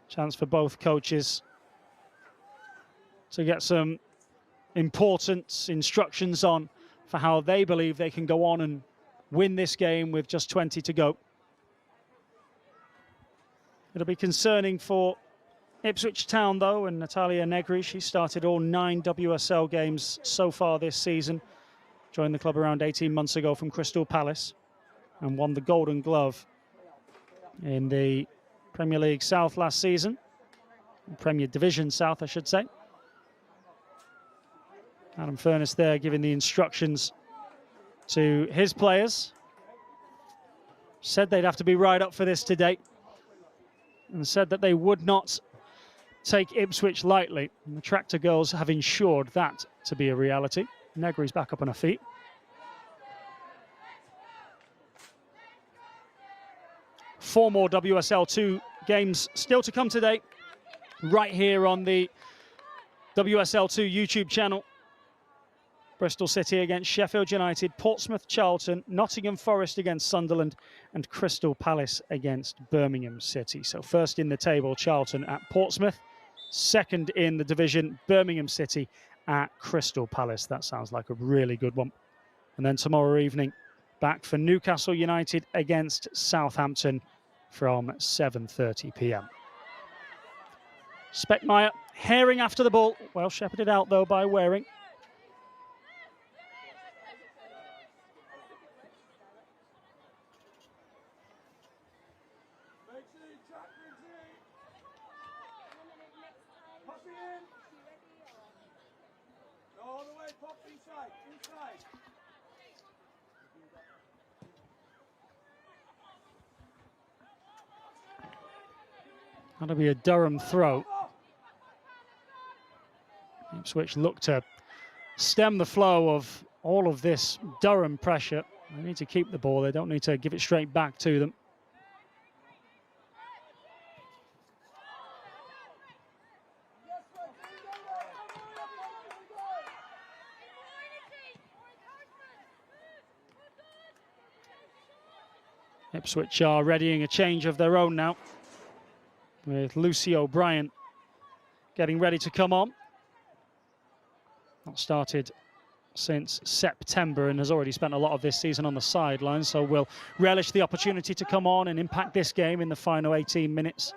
Chance for both coaches to get some important instructions on for how they believe they can go on and win this game with just 20 to go. It'll be concerning for Ipswich Town, though, and Natalia Negri. She started all 9 WSL games so far this season. Joined the club around 18 months ago from Crystal Palace and won the Golden Glove in the Premier League South last season. Premier Division South, I should say. Adam Furness there giving the instructions to his players. Said they'd have to be right up for this today. And said that they would not take Ipswich lightly. And the Tractor girls have ensured that to be a reality. Negri's back up on her feet. Four more WSL 2 games still to come today, right here on the WSL 2 YouTube channel. Bristol City against Sheffield United, Portsmouth, Charlton, Nottingham Forest against Sunderland, and Crystal Palace against Birmingham City. So first in the table, Charlton at Portsmouth. Second in the division, Birmingham City at Crystal Palace. That sounds like a really good one. And then tomorrow evening, back for Newcastle United against Southampton from 7:30 p.m. Speckmeyer herring after the ball. Well shepherded out, though, by Waring. That'll be a Durham throw. Ipswich look to stem the flow of all of this Durham pressure. They need to keep the ball. They don't need to give it straight back to them. Ipswich are readying a change of their own now, with Lucy O'Brien getting ready to come on. Not started since September and has already spent a lot of this season on the sidelines, so will relish the opportunity to come on and impact this game in the final 18 minutes.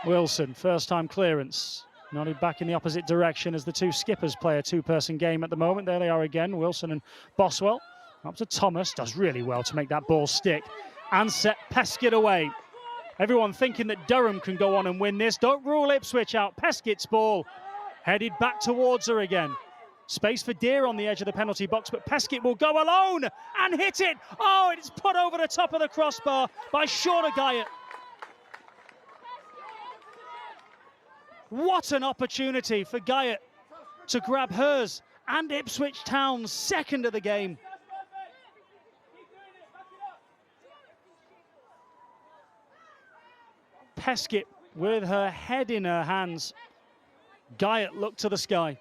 Wilson, first time clearance. Nodded back in the opposite direction as the two skippers play a two-person game at the moment. There they are again, Wilson and Boswell. Up to Thomas, does really well to make that ball stick. And set Peskett away. Everyone thinking that Durham can go on and win this. Don't rule Ipswich out. Peskett's ball headed back towards her again. Space for Deere on the edge of the penalty box, but Peskett will go alone and hit it. Oh, it's put over the top of the crossbar by Shauna Guyot. What an opportunity for Guyot to grab hers and Ipswich Town's second of the game. Peskett with her head in her hands. Guyot looked to the sky.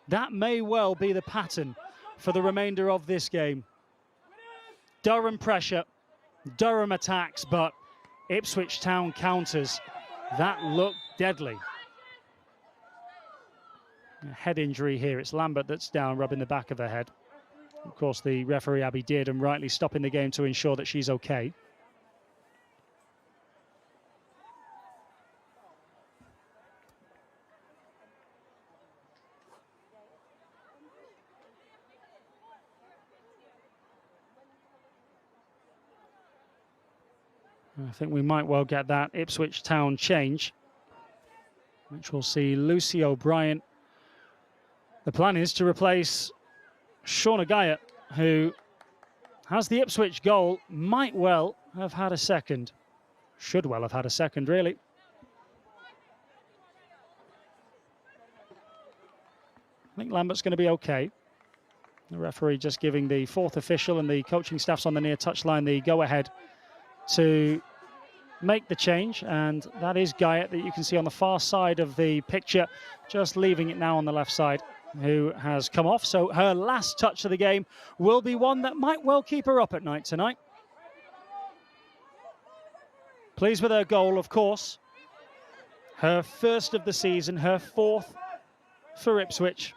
That may well be the pattern for the remainder of this game. Durham pressure, Durham attacks, but Ipswich Town counters. That looked deadly. A head injury here. It's Lambert that's down, rubbing the back of her head. Of course, the referee, Abby Deard, and rightly stopping the game to ensure that she's okay. I think we might well get that Ipswich Town change, which will see Lucy O'Brien. The plan is to replace Shauna Guyot, who has the Ipswich goal, might well have had a second. Should well have had a second, really. I think Lambert's going to be okay. The referee just giving the fourth official and the coaching staffs on the near touchline the go-ahead to make the change, and that is Guyot that you can see on the far side of the picture, just leaving it now on the left side, who has come off. So her last touch of the game will be one that might well keep her up at night tonight. Pleased with her goal, of course. Her first of the season, her fourth for Ipswich,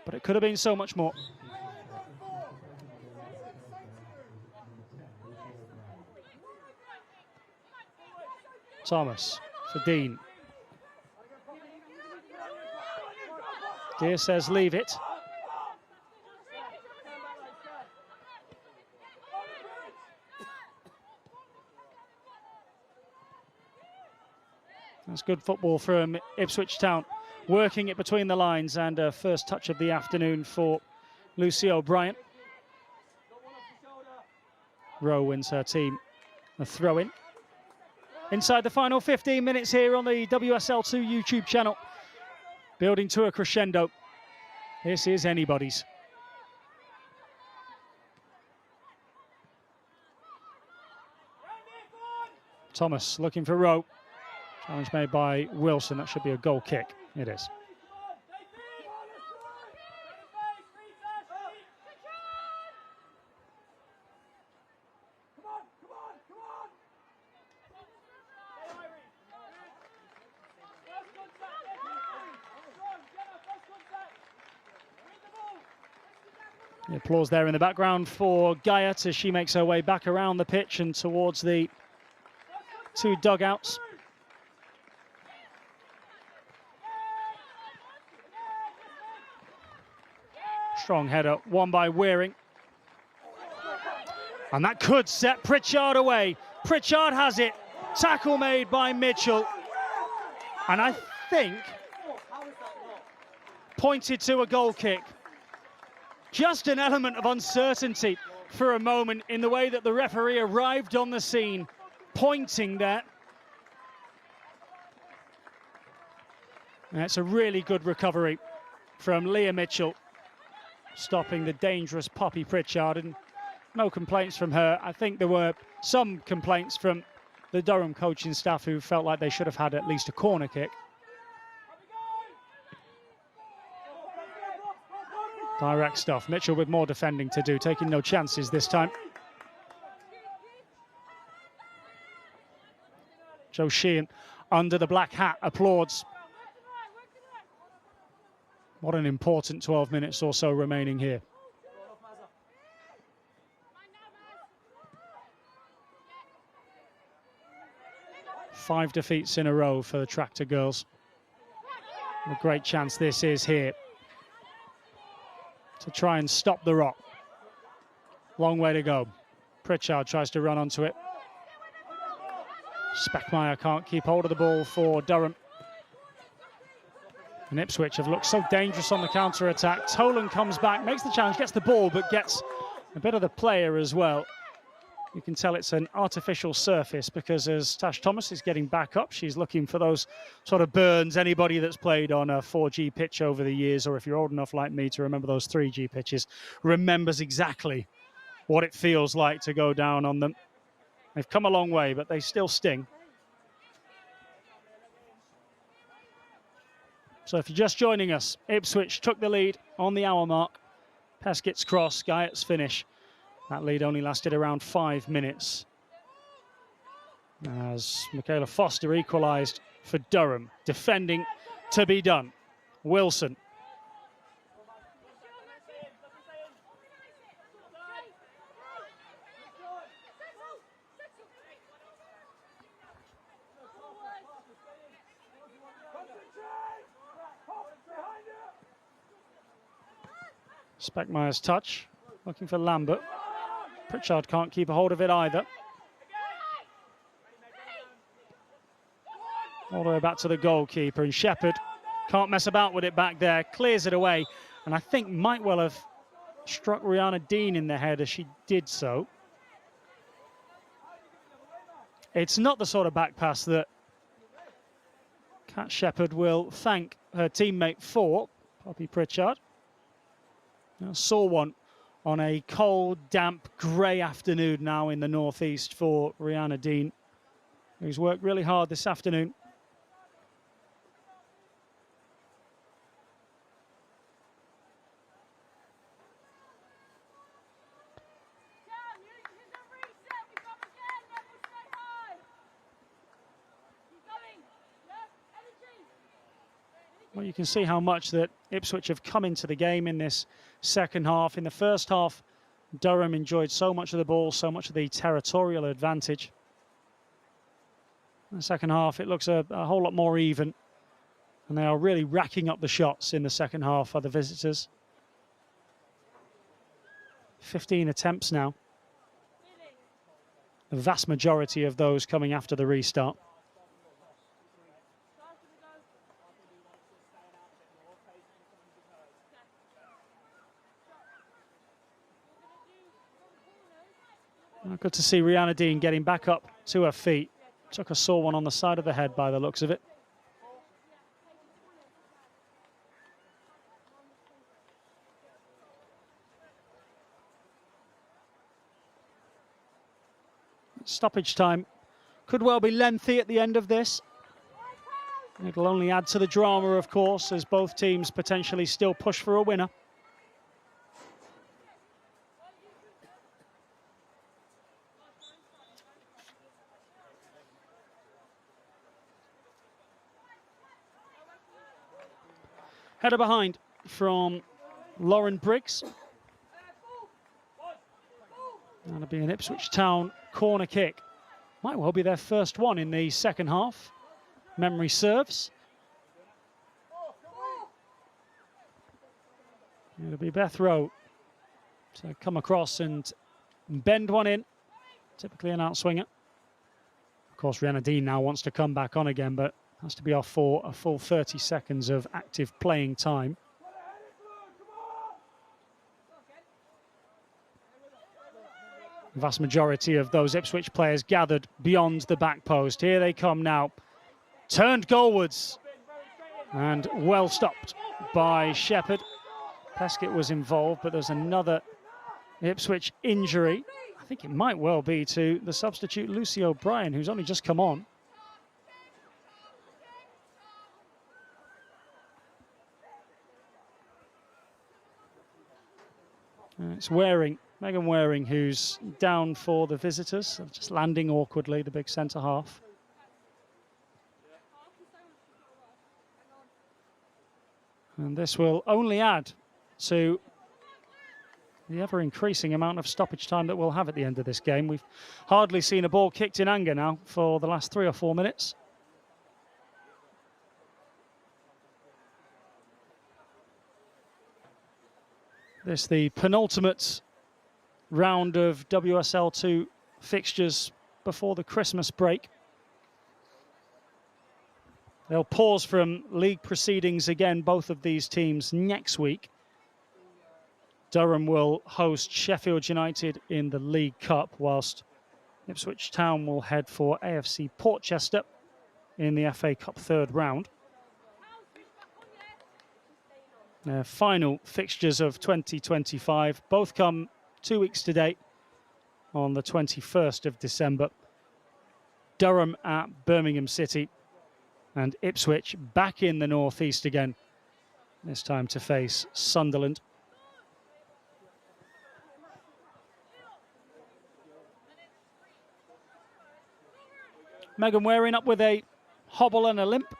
but it could have been so much more. Thomas for Dean. Dear says leave it. That's good football from Ipswich Town, working it between the lines, and a first touch of the afternoon for Lucy O'Brien. Rowe wins her team a throw-in. Inside the final 15 minutes here on the WSL2 YouTube channel. Building to a crescendo. This is anybody's. Thomas looking for Rowe. Challenge made by Wilson. That should be a goal kick. It is. The applause there in the background for Guyot as she makes her way back around the pitch and towards the two dugouts. Strong header, won by Wearing. And that could set Pritchard away. Pritchard has it. Tackle made by Mitchell. And I think pointed to a goal kick. Just an element of uncertainty for a moment in the way that the referee arrived on the scene, pointing there. That's a really good recovery from Leah Mitchell, stopping the dangerous Poppy Pritchard, and no complaints from her. I think there were some complaints from the Durham coaching staff who felt like they should have had at least a corner kick. Direct stuff. Mitchell with more defending to do, taking no chances this time. Joe Sheehan, under the black hat, applauds. What an important 12 minutes or so remaining here. Five defeats in a row for the Tractor girls. A great chance this is here to try and stop the rot. Long way to go. Pritchard tries to run onto it. Speckmeyer can't keep hold of the ball for Durham. And Ipswich have looked so dangerous on the counter-attack. Tolan comes back, makes the challenge, gets the ball, but gets a bit of the player as well. You can tell it's an artificial surface because as Tash Thomas is getting back up, she's looking for those sort of burns. Anybody that's played on a 4G pitch over the years, or if you're old enough like me to remember those 3G pitches, remembers exactly what it feels like to go down on them. They've come a long way, but they still sting. So if you're just joining us, Ipswich took the lead on the hour mark. Peskett's cross, Guyot's finish. That lead only lasted around 5 minutes as Michaela Foster equalised for Durham. Defending to be done. Wilson. Speckmeyer's touch, looking for Lambert. Pritchard can't keep a hold of it either. All the way back to the goalkeeper, and Shepherd can't mess about with it back there, clears it away, and I think might well have struck Rihanna Dean in the head as she did so. It's not the sort of back pass that Kat Shepherd will thank her teammate for, Poppy Pritchard. I saw one on a cold, damp, grey afternoon now in the northeast for Rihanna Dean, who's worked really hard this afternoon. Well, you can see how much that Ipswich have come into the game in this second half. In the first half, Durham enjoyed so much of the ball, so much of the territorial advantage. In the second half, it looks a whole lot more even. And they are really racking up the shots in the second half for the visitors. 15 attempts now. The vast majority of those coming after the restart. Good to see Rihanna Dean getting back up to her feet. Took a sore one on the side of the head by the looks of it. Stoppage time could well be lengthy at the end of this. It'll only add to the drama, of course, as both teams potentially still push for a winner. Header behind from Lauren Briggs. That'll be an Ipswich Town corner kick. Might well be their first one in the second half. Memory serves. It'll be Beth Rowe to come across and bend one in. Typically an outswinger. Of course, Rihanna Dean now wants to come back on again, but has to be off for a full 30 seconds of active playing time. The vast majority of those Ipswich players gathered beyond the back post. Here they come now. Turned goalwards. And well stopped by Shepherd. Peskett was involved, but there's another Ipswich injury. I think it might well be to the substitute Lucy O'Brien, who's only just come on. It's Waring, Megan Waring, who's down for the visitors, just landing awkwardly, the big centre half. And this will only add to the ever-increasing amount of stoppage time that we'll have at the end of this game. We've hardly seen a ball kicked in anger now for the last 3 or 4 minutes. This the penultimate round of WSL 2 fixtures before the Christmas break. They'll pause from league proceedings again, both of these teams, next week. Durham will host Sheffield United in the League Cup, whilst Ipswich Town will head for AFC Portchester in the FA Cup third round. Their final fixtures of 2025 both come 2 weeks today on the 21st of December. Durham at Birmingham City and Ipswich back in the northeast again, this time to face Sunderland. Megan Waring up with a hobble and a limp.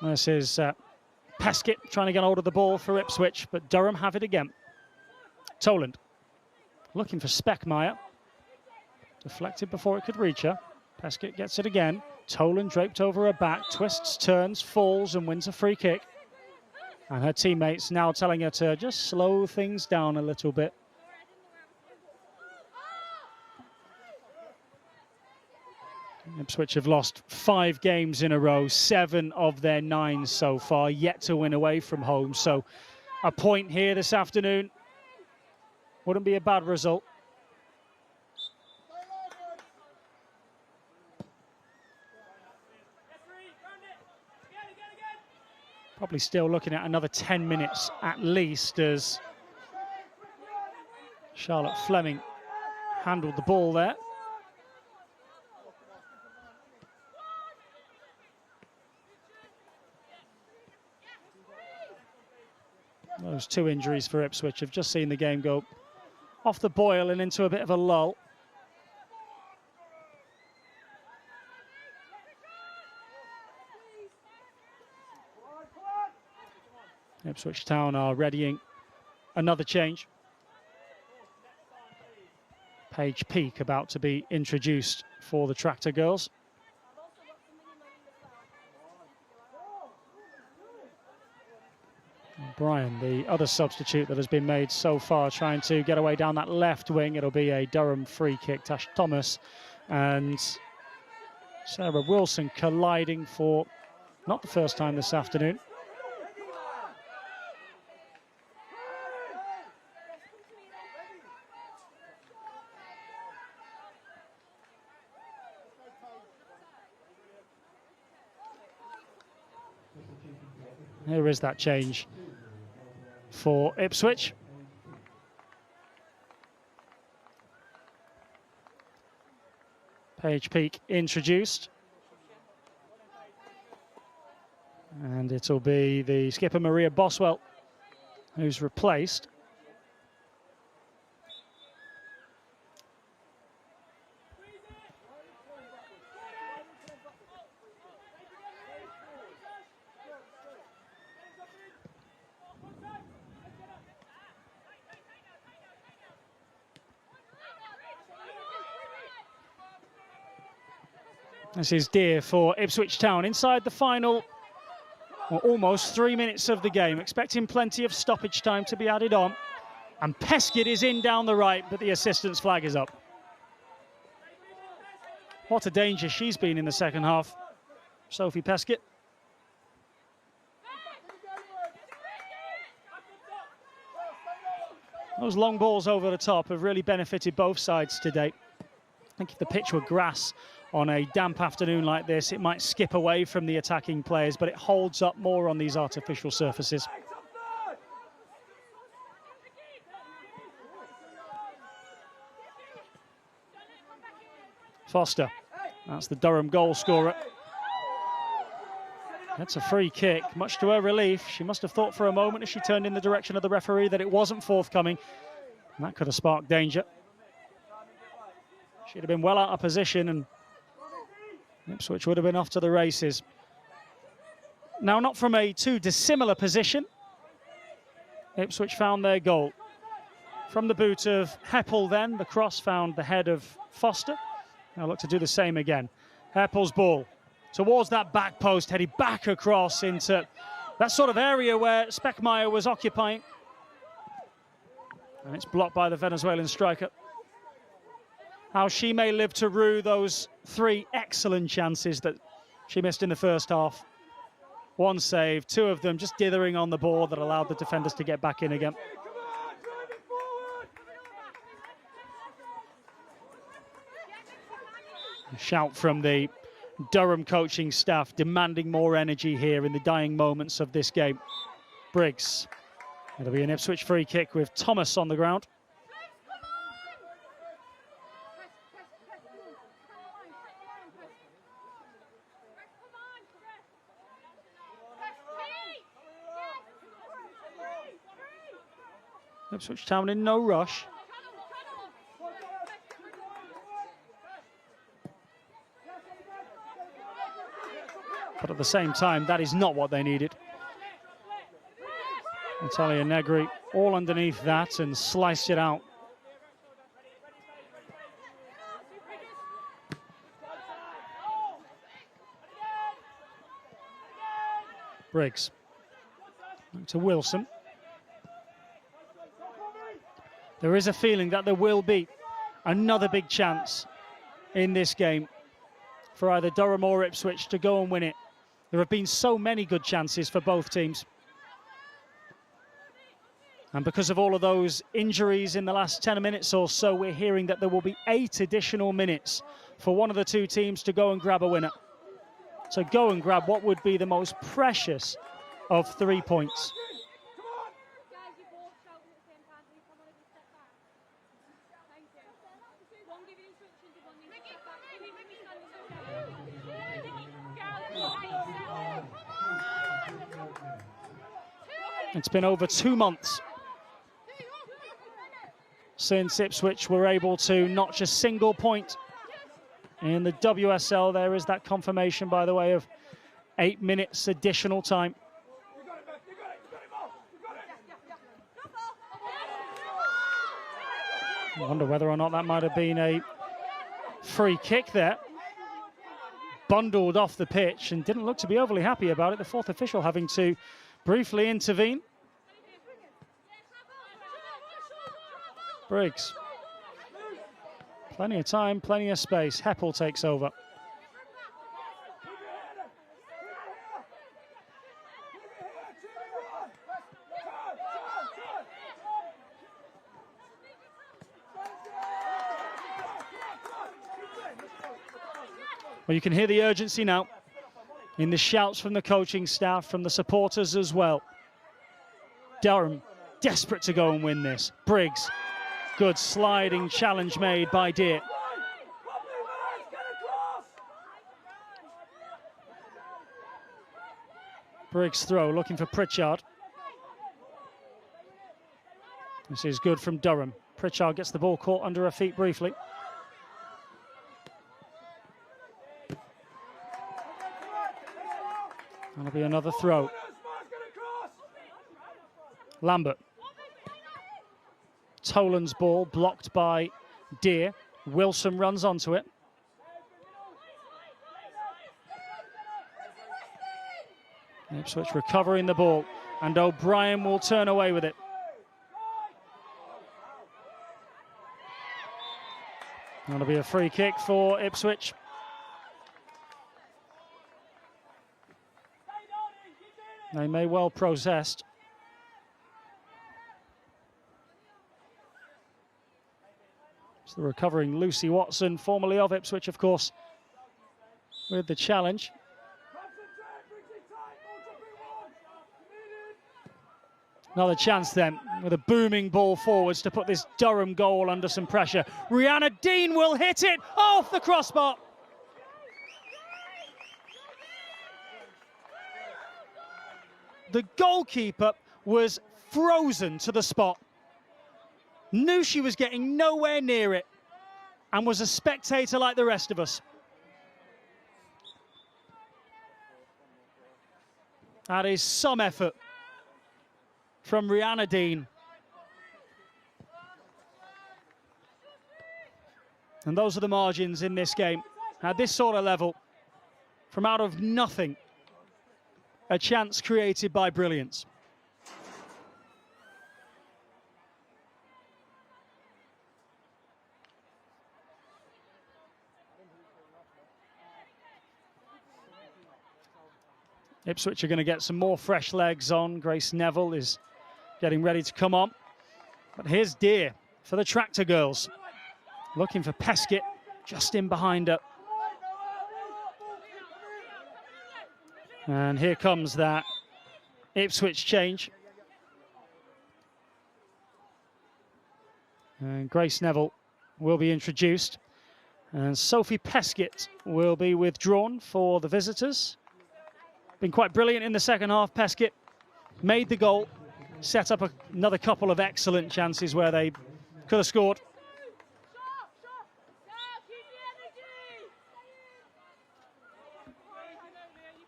This is Peskett trying to get hold of the ball for Ipswich, but Durham have it again. Toland looking for Speckmeyer. Deflected before it could reach her. Peskett gets it again. Toland draped over her back, twists, turns, falls and wins a free kick. And her teammates now telling her to just slow things down a little bit. Ipswich have lost 5 games in a row, 7 of their 9 so far, yet to win away from home. So a point here this afternoon wouldn't be a bad result. Probably still looking at another 10 minutes at least as Charlotte Fleming handled the ball there. Those 2 injuries for Ipswich have just seen the game go off the boil and into a bit of a lull. Ipswich Town are readying another change. Paige Peake about to be introduced for the Tractor girls. Brian, the other substitute that has been made so far, trying to get away down that left wing. It'll be a Durham free kick. Tash Thomas and Sarah Wilson colliding for not the first time this afternoon. Here is that change for Ipswich. Paige Peake introduced. And it'll be the skipper Maria Boswell who's replaced. This is dear for Ipswich Town inside the final, well, almost 3 minutes of the game, expecting plenty of stoppage time to be added on. And Peskett is in down the right, but the assistant's flag is up. What a danger she's been in the second half, Sophie Peskett. Those long balls over the top have really benefited both sides today. I think if the pitch were grass on a damp afternoon like this, it might skip away from the attacking players, but it holds up more on these artificial surfaces. Foster, that's the Durham goal scorer. That's a free kick, much to her relief. She must have thought for a moment as she turned in the direction of the referee that it wasn't forthcoming. And that could have sparked danger. She'd have been well out of position and Ipswich would have been off to the races. Now, not from a too dissimilar position, Ipswich found their goal. From the boot of Heppel then, the cross found the head of Foster. Now look to do the same again. Heppel's ball towards that back post, headed back across into that sort of area where Speckmeyer was occupying. And it's blocked by the Venezuelan striker. How she may live to rue those 3 excellent chances that she missed in the first half. 1 save, 2 of them just dithering on the ball that allowed the defenders to get back in again. A shout from the Durham coaching staff demanding more energy here in the dying moments of this game. Briggs. It'll be an Ipswich free kick with Thomas on the ground. Ipswich Town in no rush. But at the same time, that is not what they needed. Natalia Negri all underneath that and sliced it out. Briggs. Back to Wilson. There is a feeling that there will be another big chance in this game for either Durham or Ipswich to go and win it. There have been so many good chances for both teams. And because of all of those injuries in the last 10 minutes or so, we're hearing that there will be 8 additional minutes for one of the two teams to go and grab a winner. So go and grab what would be the most precious of 3 points. It's been over 2 months since Ipswich were able to notch a single point in the WSL. There is that confirmation, by the way, of 8 minutes additional time. I wonder whether or not that might have been a free kick there. Bundled off the pitch and didn't look to be overly happy about it. The fourth official having to briefly intervene. Briggs. Plenty of time, plenty of space. Heppel takes over. Well, you can hear the urgency now in the shouts from the coaching staff, from the supporters as well. Durham desperate to go and win this. Briggs, good sliding challenge made by Deer. Briggs throw, looking for Pritchard. This is good from Durham. Pritchard gets the ball caught under her feet briefly. That'll be another throw. Lambert. Tolan's ball blocked by Deer. Wilson runs onto it. Ipswich recovering the ball, and O'Brien will turn away with it. That'll be a free kick for Ipswich. They may well protest. It's the recovering Lucy Watson, formerly of Ipswich, of course, with the challenge. Another chance then, with a booming ball forwards to put this Durham goal under some pressure. Rihanna Dean will hit it off the crossbar. The goalkeeper was frozen to the spot. Knew she was getting nowhere near it and was a spectator like the rest of us. That is some effort from Rihanna Dean. And those are the margins in this game. At this sort of level, from out of nothing, a chance created by brilliance. Ipswich are going to get some more fresh legs on. Grace Neville is getting ready to come on. But here's Deer for the Tractor Girls. Looking for Peskett just in behind her. And here comes that Ipswich change. And Grace Neville will be introduced. And Sophie Peskett will be withdrawn for the visitors. Been quite brilliant in the second half. Peskett made the goal, set up another couple of excellent chances where they could have scored.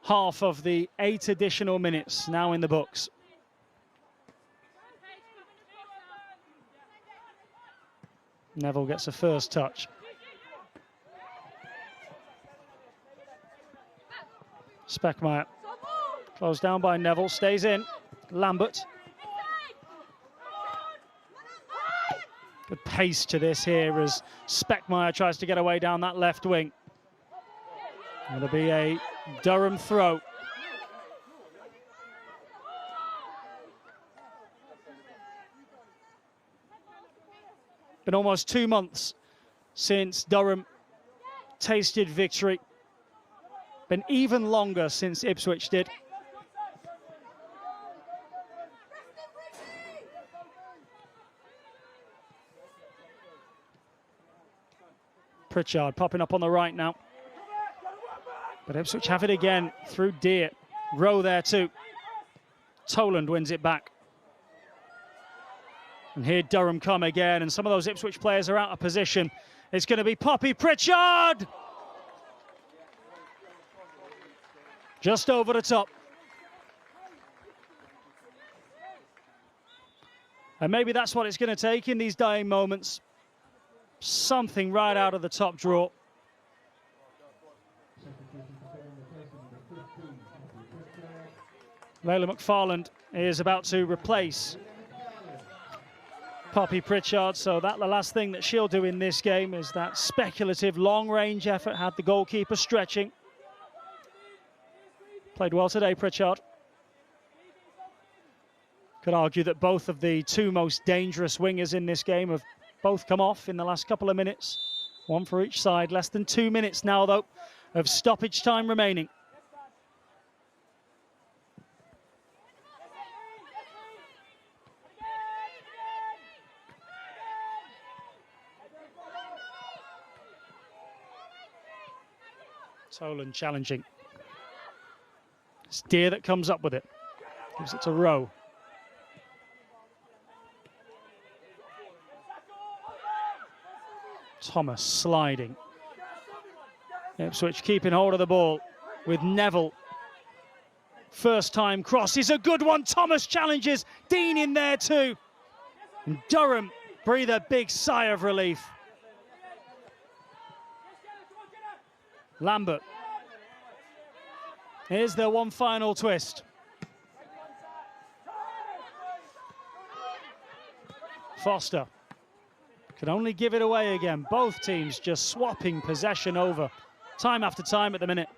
half of the 8 additional minutes now in the books. Neville gets a first touch. Speckmeyer, closed down by Neville, stays in. Lambert. Good pace to this here as Speckmeyer tries to get away down that left wing. It'll be a Durham throw. Been almost 2 months since Durham tasted victory. Been even longer since Ipswich did. Pritchard popping up on the right now. But Ipswich have it again through Deer. Rowe there too. Toland wins it back. And here Durham come again, and some of those Ipswich players are out of position. It's going to be Poppy Pritchard! Just over the top. And maybe that's what it's going to take in these dying moments. Something right out of the top drawer. Layla McFarland is about to replace Poppy Pritchard, so that the last thing that she'll do in this game is that speculative long-range effort, had the goalkeeper stretching. Played well today, Pritchard. Could argue that both of the 2 most dangerous wingers in this game have both come off in the last couple of minutes. 1 for each side. Less than 2 minutes now, though, of stoppage time remaining. Toland challenging. It's Deer that comes up with it. Gives it to Rowe. Thomas sliding. Ipswich keeping hold of the ball with Neville. First time cross is a good one. Thomas challenges. Dean in there too. And Durham breathe a big sigh of relief. Lambert. Here's their one final twist. Foster could only give it away again. Both teams just swapping possession over time after time at the minute.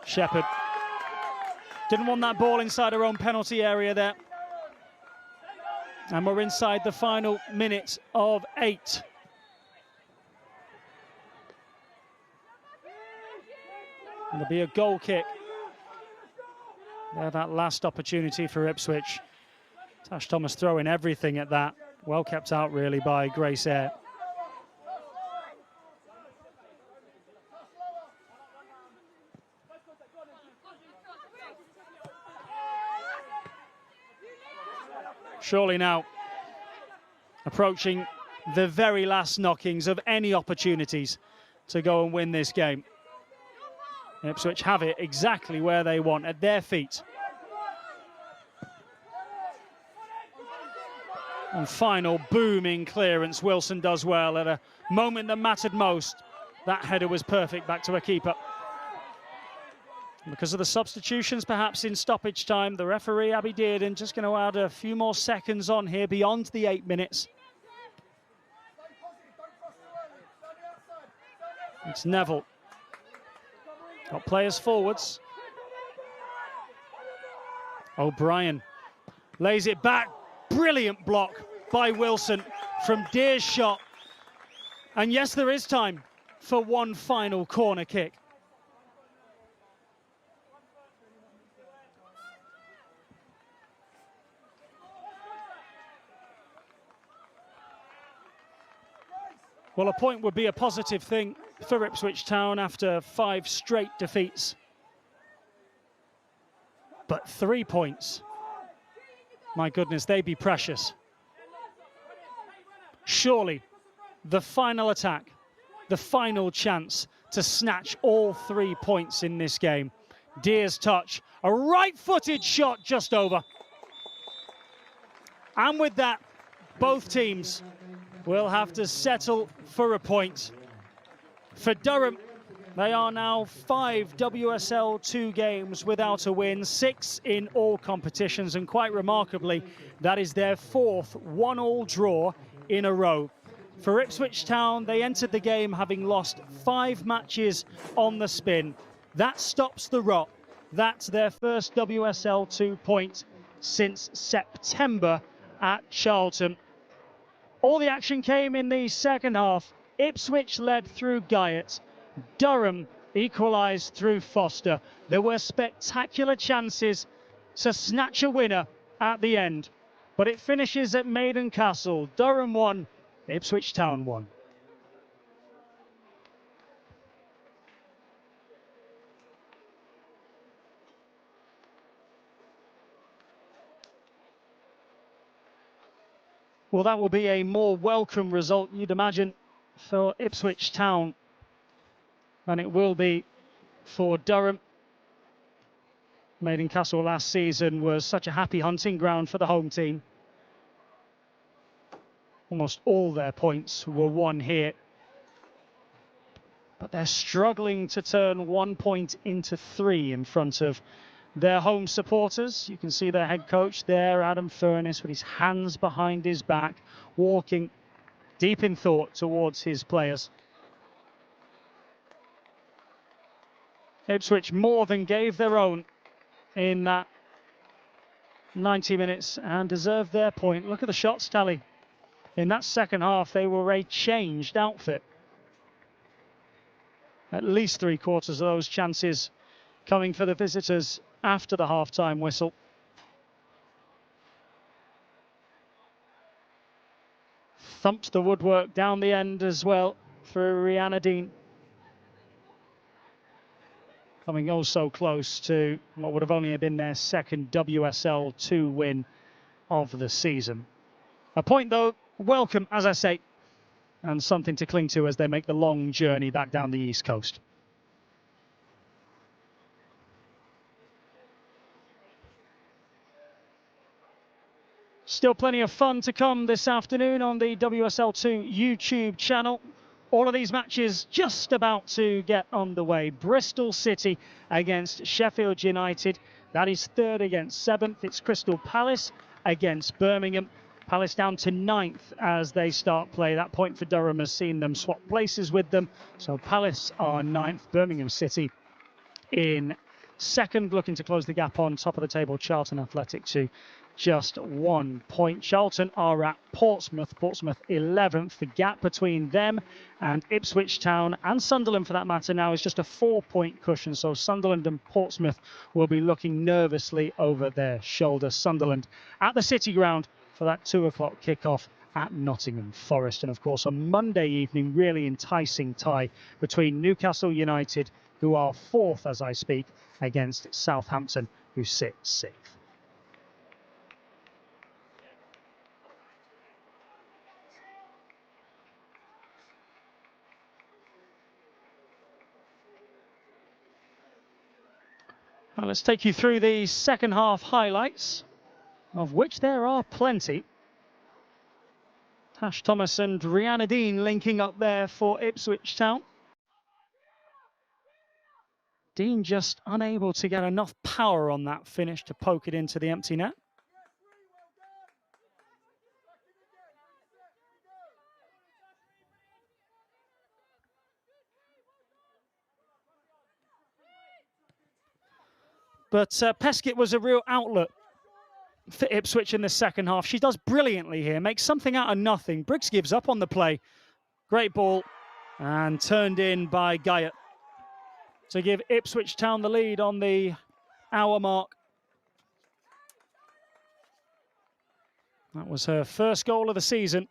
Shepherd didn't want that ball inside her own penalty area there. And we're inside the final minute of 8. And there'll be a goal kick. Yeah, that last opportunity for Ipswich. Tash Thomas throwing everything at that. Well kept out, really, by Grace Eyre. Surely now approaching the very last knockings of any opportunities to go and win this game. Ipswich have it exactly where they want, at their feet. And final booming clearance. Wilson does well at a moment that mattered most. That header was perfect back to a keeper. Because of the substitutions perhaps in stoppage time, the referee Abby Dearden just going to add a few more seconds on here beyond the 8 minutes. It's Neville. Got players forwards. O'Brien lays it back. Brilliant block by Wilson from Deer's shot. And yes, there is time for one final corner kick. Well, a point would be a positive thing for Ipswich Town after 5 straight defeats. But 3 points, my goodness, they'd be precious. Surely the final attack, the final chance to snatch all 3 points in this game. Deer's touch, a right-footed shot just over. And with that, both teams will have to settle for a point. For Durham, they are now 5 WSL 2 games without a win, 6 in all competitions, and quite remarkably, that is their 4th 1-1 draw in a row. For Ipswich Town, they entered the game having lost 5 matches on the spin. That stops the rot. That's their first WSL 2 point since September at Charlton. All the action came in the second half. Ipswich led through Guyot. Durham equalised through Foster. There were spectacular chances to snatch a winner at the end, but it finishes at Maiden Castle. Durham 1, Ipswich Town 1. Well, that will be a more welcome result, you'd imagine, for Ipswich Town than it will be for Durham. Maiden Castle last season was such a happy hunting ground for the home team. Almost all their points were won here. But they're struggling to turn 1 point into 3 in front of their home supporters. You can see their head coach there, Adam Furness, with his hands behind his back, walking deep in thought towards his players. Ipswich more than gave their own in that 90 minutes and deserved their point. Look at the shots tally. In that second half, they were a changed outfit. At least 3/4 of those chances coming for the visitors after the half-time whistle. Thumped the woodwork down the end as well for Rihanna Dean. Coming oh so close to what would have only been their second WSL 2 win of the season. A point, though, welcome, as I say, and something to cling to as they make the long journey back down the East Coast. Still plenty of fun to come this afternoon on the WSL2 YouTube channel. All of these matches just about to get underway. Bristol City against Sheffield United. That is 3rd against 7th. It's Crystal Palace against Birmingham. Palace down to 9th as they start play. That point for Durham has seen them swap places with them. So Palace are 9th. Birmingham City in 2nd, looking to close the gap on top of the table. Charlton Athletic to just 1 point. Charlton are at Portsmouth. Portsmouth 11th. The gap between them and Ipswich Town and Sunderland, for that matter, now is just a 4-point cushion. So Sunderland and Portsmouth will be looking nervously over their shoulder. Sunderland at the City Ground for that 2 o'clock kickoff at Nottingham Forest. And of course, on Monday evening, really enticing tie between Newcastle United, who are 4th as I speak, against Southampton, who sit 6th. Well, let's take you through the second half highlights, of which there are plenty. Tash Thomas and Rihanna Dean linking up there for Ipswich Town. Dean just unable to get enough power on that finish to poke it into the empty net. But Peskett was a real outlet for Ipswich in the second half. She does brilliantly here, makes something out of nothing. Briggs gives up on the play. Great ball, and turned in by Guyot to give Ipswich Town the lead on the hour mark. That was her first goal of the season,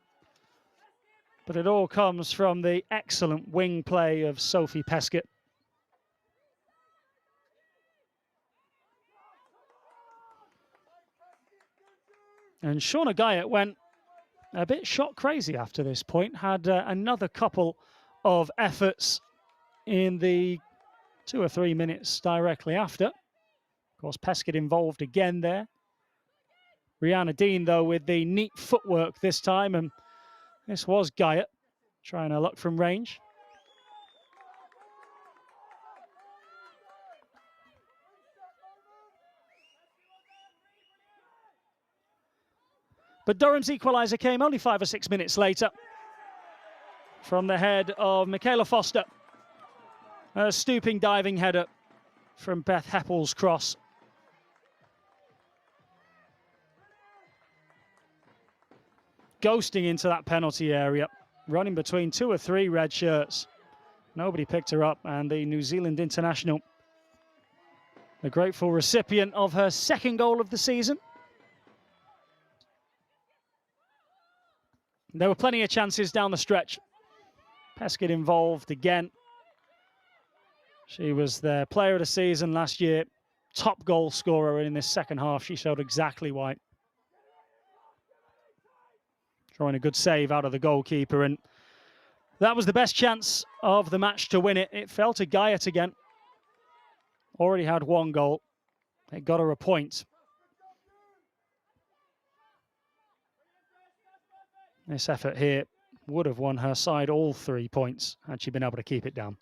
but it all comes from the excellent wing play of Sophie Peskett. And Shauna Guyot went a bit shot crazy after this point, had another couple of efforts in the 2 or 3 minutes directly after. Of course, Peskett involved again there. Rihanna Dean, though, with the neat footwork this time, and this was Guyot trying her luck from range. But Durham's equaliser came only 5 or 6 minutes later from the head of Michaela Foster. A stooping diving header from Beth Heppel's cross. Ghosting into that penalty area, running between 2 or 3 red shirts. Nobody picked her up, and the New Zealand international, the grateful recipient of her second goal of the season. There were plenty of chances down the stretch. Peskett involved again. She was the player of the season last year, top goal scorer in this second half. She showed exactly why. Drawing a good save out of the goalkeeper, and that was the best chance of the match to win it. It fell to Guyot again. Already had 1 goal. It got her a point. This effort here would have won her side all 3 points had she been able to keep it down.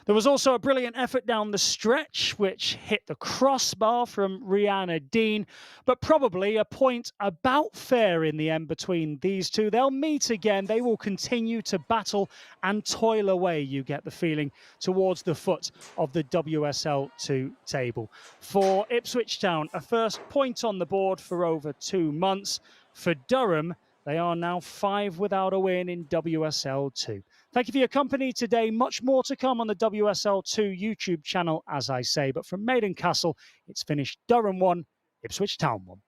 There was also a brilliant effort down the stretch, which hit the crossbar from Rihanna Dean, but probably a point about fair in the end between these two. They'll meet again. They will continue to battle and toil away, you get the feeling, towards the foot of the WSL 2 table. For Ipswich Town, a first point on the board for over 2 months. For Durham, they are now 5 without a win in WSL 2. Thank you for your company today. Much more to come on the WSL 2 YouTube channel, as I say. But from Maiden Castle, it's finished Durham 1, Ipswich Town 1.